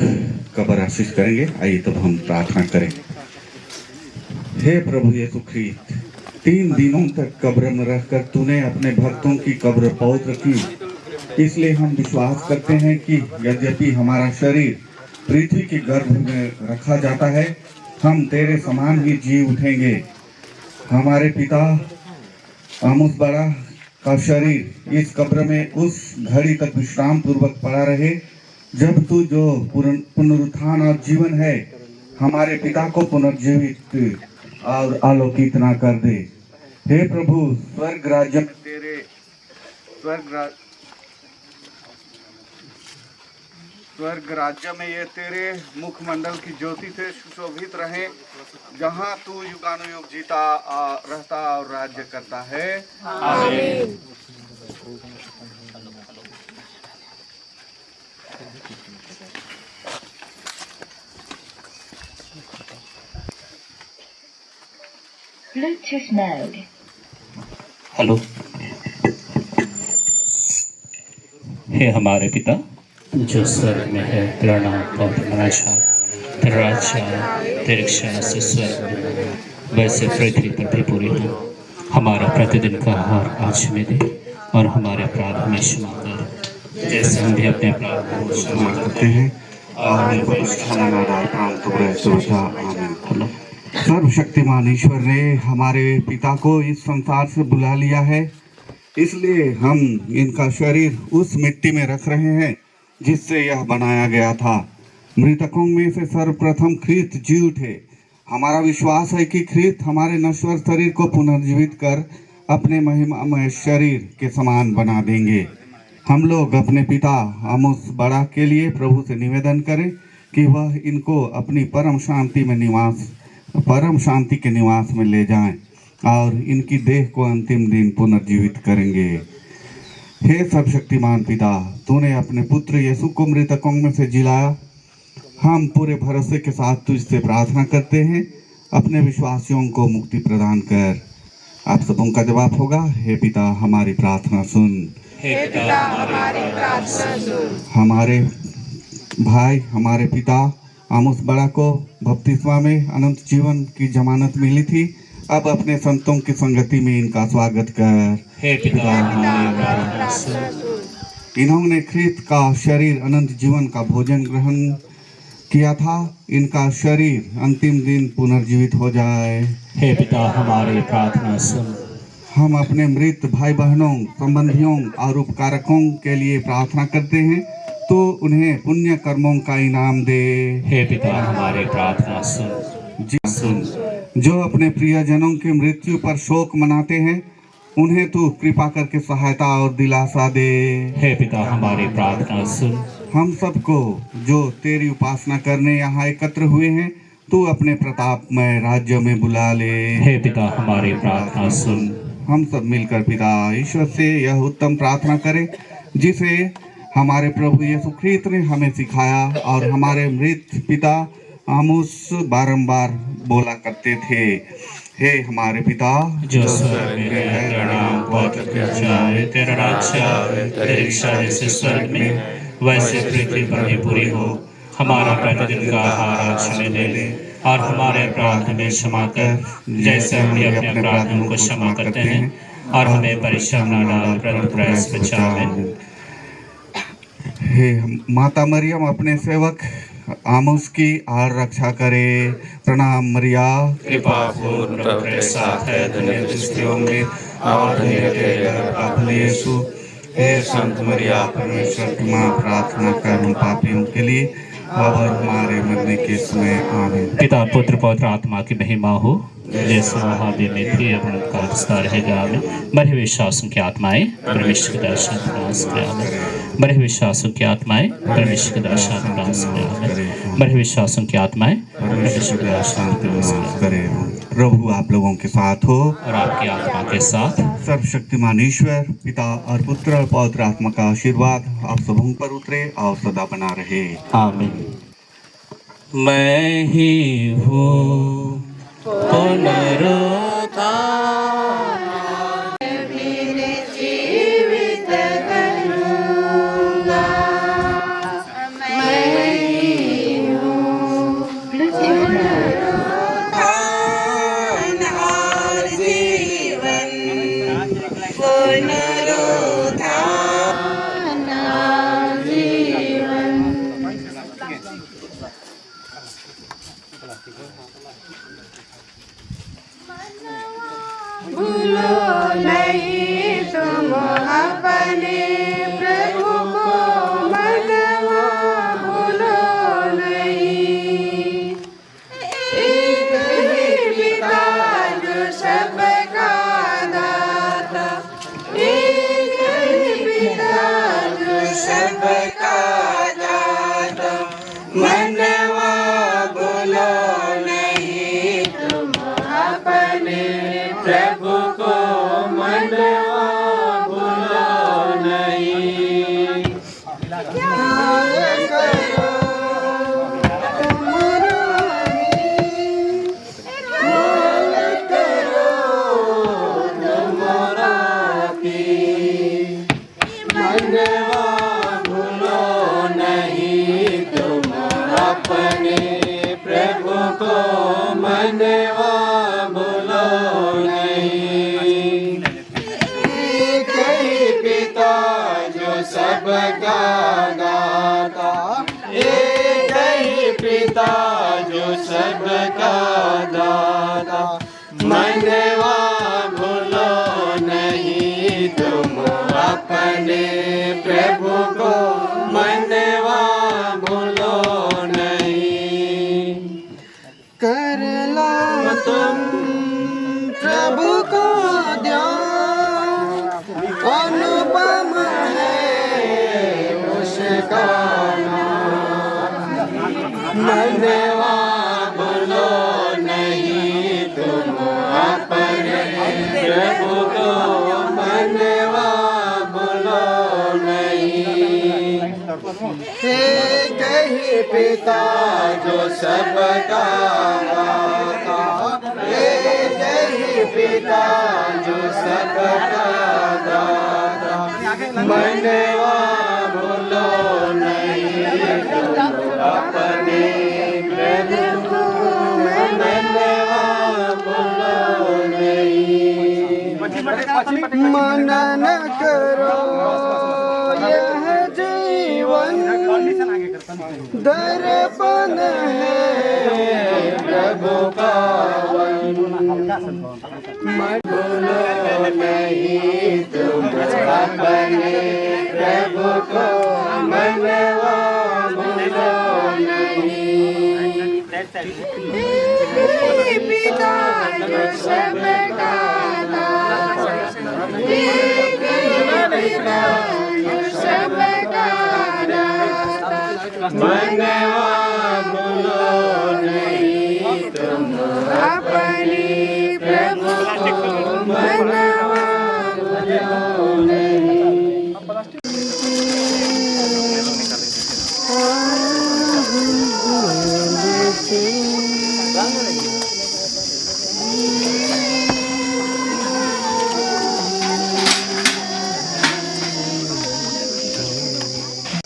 कब्र आशीष करेंगे। आइए तब हम प्रार्थना करें। हे प्रभु यीशु ख्रीस्त, 3 दिनों तक कब्र में रहकर तूने अपने भक्तों की कब्र पवित्र की। इसलिए हम विश्वास करते हैं कि यद्यपि हमारा शरीर पृथ्वी के गर्भ में रखा जाता है, हम तेरे समान ही जी उठेंगे। हमारे पिता आमोस बड़ा का शरीर इस कब्र में उस घड़ी तक विश्राम पूर्वक पड़ा रहे जब तू जो पुनरुत्थान और जीवन है हमारे पिता को पुनर्जीवित और आलोकित ना कर दे। हे प्रभु, स्वर्ग राज्य में ये तेरे मुखमंडल की ज्योति से सुशोभित रहे, जहाँ तू युगानुयुग जीता रहता और राज्य करता है। आमीन। Bluetooth mode. हेलो। हे हमारे पिता जो स्वर्ग में है, तेरा नाम पवित्र मना जाए, तेरा राज्य आए, तेरी इच्छा से स्वर्ग में वैसे पृथ्वी पर भी पूरी हो। हमारा प्रतिदिन का आहार आज हमें दे और हमारे अपराध हमें क्षमा कर, जैसे हम भी अपने अपराध को क्षमा करते हैं और हमें परीक्षा में न डाल, परंतु बुराई से बचा। आमीन। सर्वशक्तिमान ईश्वर ने हमारे पिता को इस संसार से बुला लिया है, इसलिए हम इनका शरीर उस मिट्टी में रख रहे हैं जिससे यह बनाया गया था। मृतकों में से सर्वप्रथम ख्रीस्त जी उठे। हमारा विश्वास है कि ख्रीस्त हमारे नश्वर शरीर को पुनर्जीवित कर अपने महिमामय शरीर के समान बना देंगे। हम लोग अपने पिता आमोस बड़ा के लिए प्रभु से निवेदन करें कि वह इनको अपनी परम शांति के निवास में ले जाएं और इनकी देह को अंतिम दिन पुनर्जीवित करेंगे। हे सर्वशक्तिमान पिता, तूने अपने पुत्र यीशु को मृतकों में से जिलाया। हम पूरे भरोसे के साथ तुझसे प्रार्थना करते हैं, अपने विश्वासियों को मुक्ति प्रदान कर। आप सबों का जवाब होगा, हे पिता हमारी प्रार्थना सुन। हे पिता हमारी प्रार्थना सुन। हमारे भाई हमारे पिता आमोस बड़ा को बपतिस्मा में अनंत जीवन की जमानत मिली थी। अब अपने संतों की संगति में इनका स्वागत कर। हे पिता हमारी प्रार्थना सुन। इन्होंने ख्रीस्त का शरीर अनंत जीवन का भोजन ग्रहण किया था। इनका शरीर अंतिम दिन पुनर्जीवित हो जाए। हे पिता हमारी प्रार्थना सुन। हम अपने मृत भाई बहनों, संबंधियों और उपकारकों के लिए प्रार्थना करते हैं, तो उन्हें पुण्य कर्मों का इनाम दे। हे पिता हमारी प्रार्थना सुन। जो अपने प्रियजनों की मृत्यु पर शोक मनाते हैं, उन्हें तू कृपा करके सहायता और दिलासा दे। हे पिता हमारी प्रार्थना सुन। हम सबको जो तेरी उपासना करने यहाँ एकत्र हुए हैं, तू अपने प्रतापमय राज्य में बुला ले। हे पिता हमारी प्रार्थना सुन। हम सब मिलकर पिता ईश्वर से यह उत्तम प्रार्थना करें जिसे हमारे प्रभु यीशु ख्रीस्त ने हमें सिखाया और हमारे मृत पिता आमोस बारंबार बोला करते थे। हे हमारे पिता जो स्वर्ग में है, तेरा नाम पवित्र जाए, तेरा राज्य आए, तेरी इच्छा जैसे स्वर्ग में वैसे पृथ्वी पर भी पूरी हो। हमारा प्रतिदिन का आहार आज हमें दे दे और हमारे अपराध हमें क्षमा कर, जैसे हम भी अपने अपराधों को क्षमा करते हैं, और हमें परीक्षा में न डाल, परंतु बुराई से बचा। हे माता मरियम अपने सेवक आमोस की आर रक्षा करे। प्रणाम मरिया, कृपा पूर्ण प्रभु तेरे साथ है, धन्य तू स्त्रियों में और धन्य तेरा फल यीशु। हे संत मरिया परमेश्वर की माँ, प्रार्थना कर हम पापियों के लिए और हमारे मरने के समय। आमीन। पिता पुत्र पवित्र आत्मा की महिमा हो, जैसे महादेव में थी अब का विस्तार रहेगा। आमीन। मरे विश्वासों की आत्माएं परमेश्वर के दर्शन प्रयास करें। मरे विश्वासों की आत्माएं परमेश्वर के दर्शन प्रयास करें। मरे विश्वासों की आत्माएं परमेश्वर के दर्शन प्रयास करें। प्रभु आप लोगों के साथ हो और आपकी आत्मा के साथ। सर्वशक्तिमान ईश्वर पिता और पुत्र और पवित्र आत्मा का आशीर्वाद आप सबों पर उतरे और सदा बना रहे। आमीन। मैं ही हूँ पुनरुत्थान, जीवित करूँगा मैं। भूलो नहीं तुम अपने प्रभु को, मनवा भूलो नहीं। एक ही पिता जो सबका दाता, एक ही पिता जो सबका दाता, मनवा भूलो नहीं तुम अपने प्रभु को, मनवा भूलो नहीं। ध्यान करो तुम्हारा मनवा भूलो नहीं तुम अपने प्रभु को, मनवा भूलो नहीं। एक ही पिता जो सबका दाता, एक ही पिता जो सबका दाता, मनवा भूलो नहीं तुम अपने प्रभु को, मनवा भूलो नहीं। कर लो तुम प्रभु को ध्यान, अनुपम है उसका नाम, मनवा भूलो नहीं तुम अपने प्रभु को, मनवा भूलो नहीं। एक ही पिता जो सबका दाता, एक ही पिता जो सबका दाता, मनवा भूलो नहीं तुम अपने प्रभु को, मनवा भूलो नहीं। मनन करो यह जीवन दर्पण है प्रभु का वन, भूलो नहीं तुम अपने प्रभु को, मनवा भूलो नहीं। पिता जो सबका दाता, एक ही पिता जो सबका दाता, मनवा भूलो नहीं तुम अपने प्रभु को, मनवा भूलो नहीं।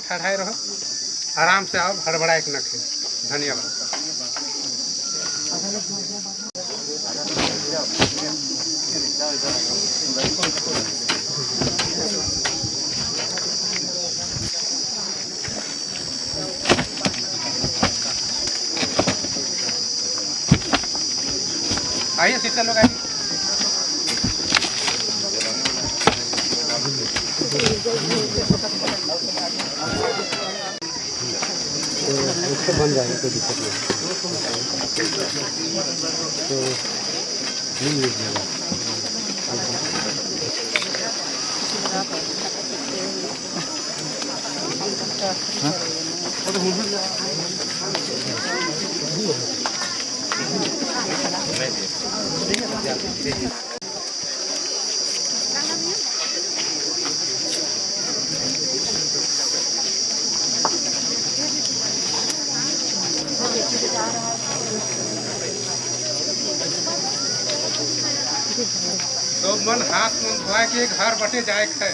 ठहराए रहो, आराम से आओ, हड़बड़ाए न खे। धन्यवाद। आइए सिस्टर लोग आइए। बन जाएगा, कोई दिक्कत नहीं। तो घूम लीजिएगा। तो मन हाथ मुंह धोआ के घर बटे जाए है।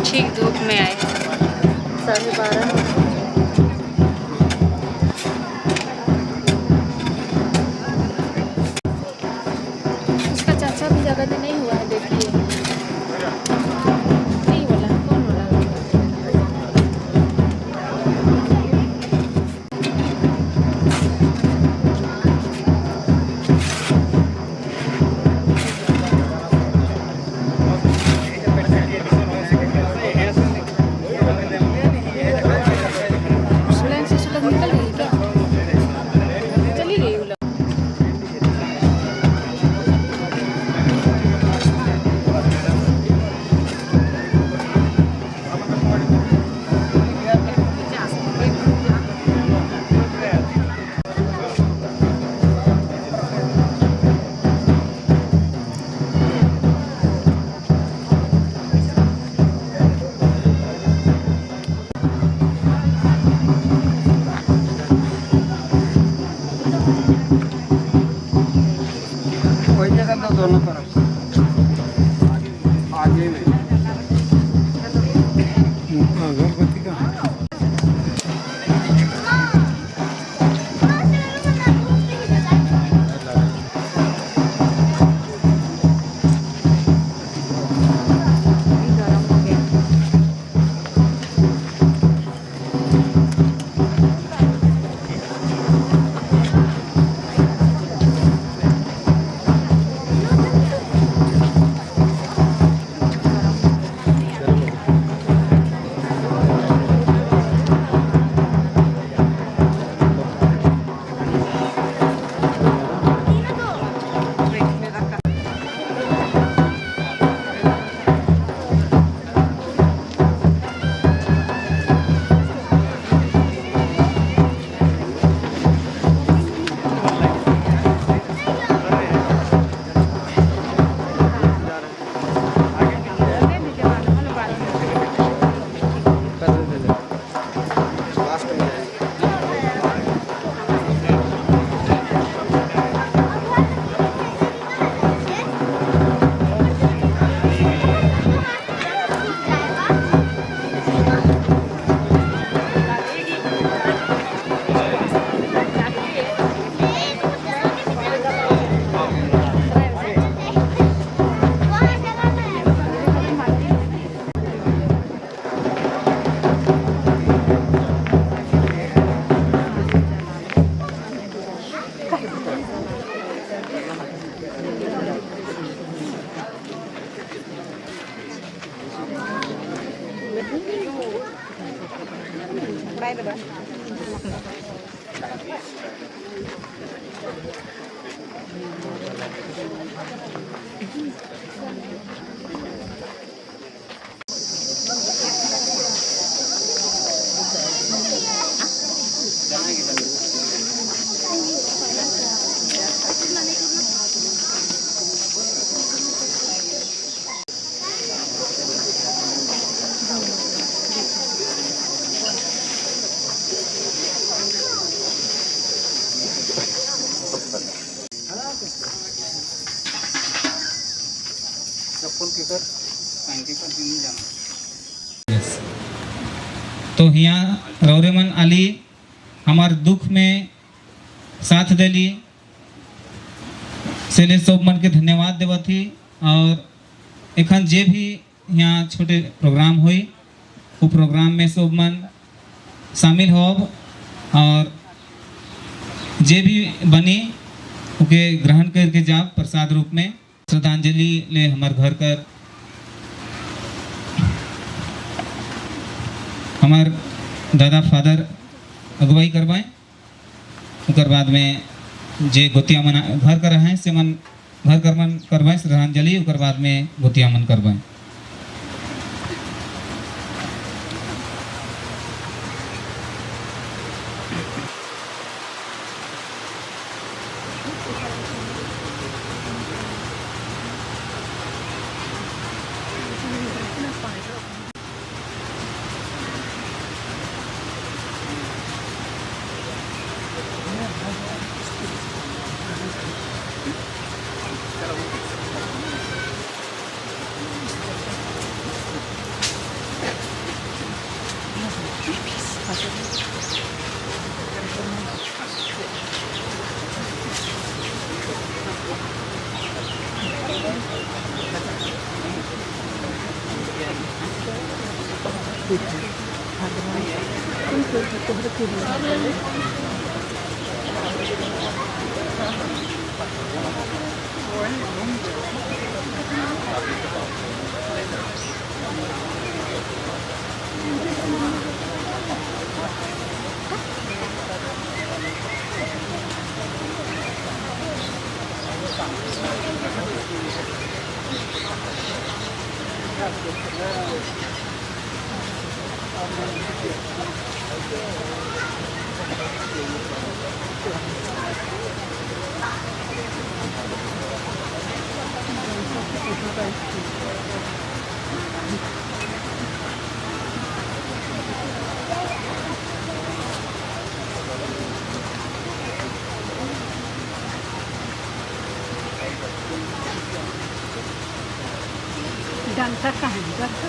ठीक धूप में आए 12:30। उसका चाचा भी ज़्यादा दिन नहीं हुआ है, देखिए नहीं बोला, कौन बोला? लाइन से सुलग निकल गई क्या? चली गई वो लोग। वही जगह तो दोनों तरफ आगे में अगरबत्ती का तो यहाँ रौरेमन आली हमार दुख में साथ देली से सब मन के धन्यवाद देवा थी। और एखन जे भी यहाँ छोटे प्रोग्राम हुई वो प्रोग्राम में सब मन शामिल होब और जे भी बनी उके ग्रहण करके जाब प्रसाद रूप में। श्रद्धांजलि ले हमार घर कर हमार दादा फादर अगुवाई करवाएं, उकर बाद में जे गोतिया मन घर कर हैं से मन घर कर मन करवाएं श्रद्धांजलि, उकर बाद में गोतिया मन करवाएं। डंडा कहाँ है? डंडा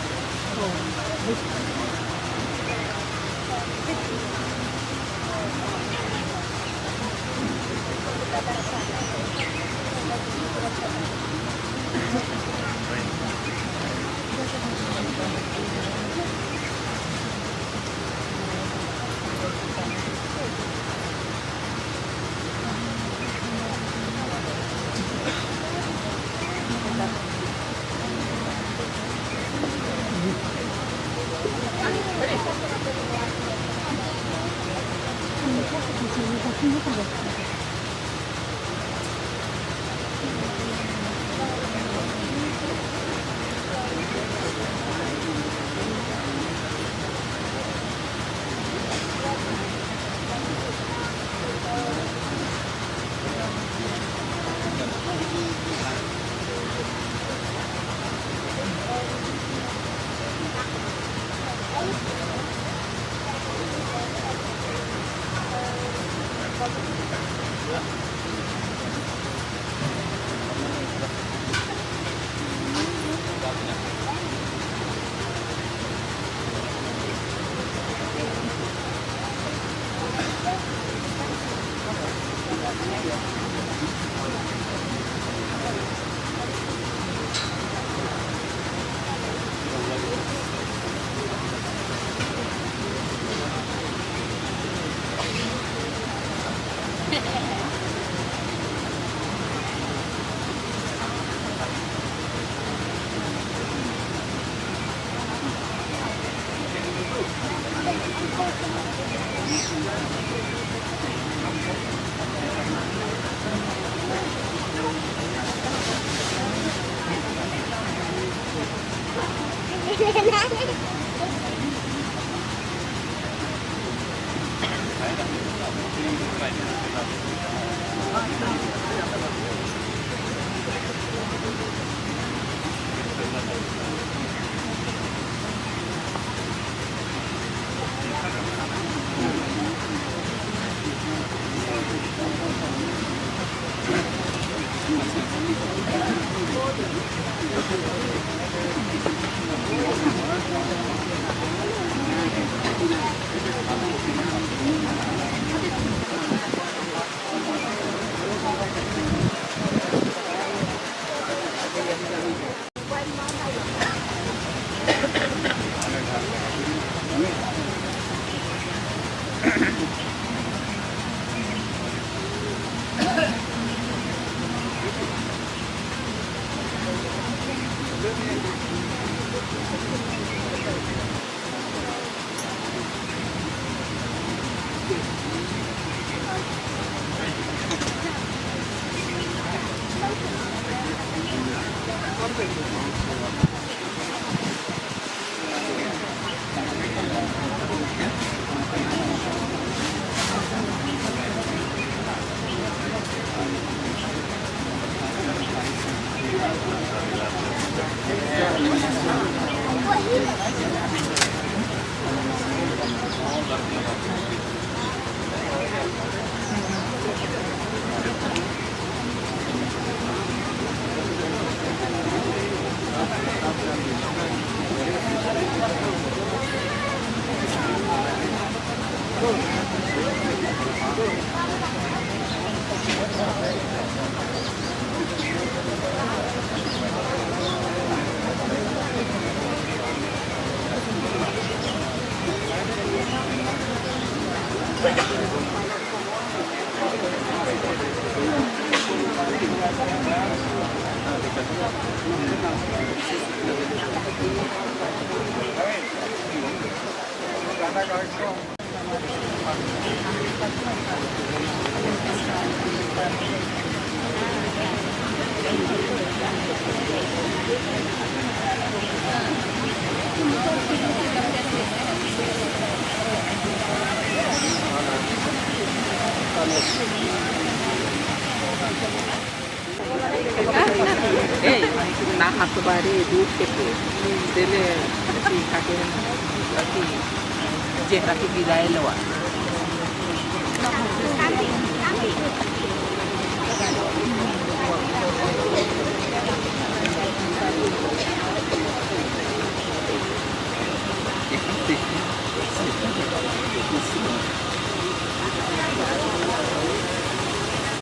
Eh, nah aku bari duduk itu, dele si kakek lagi, je lagi gilai lewat.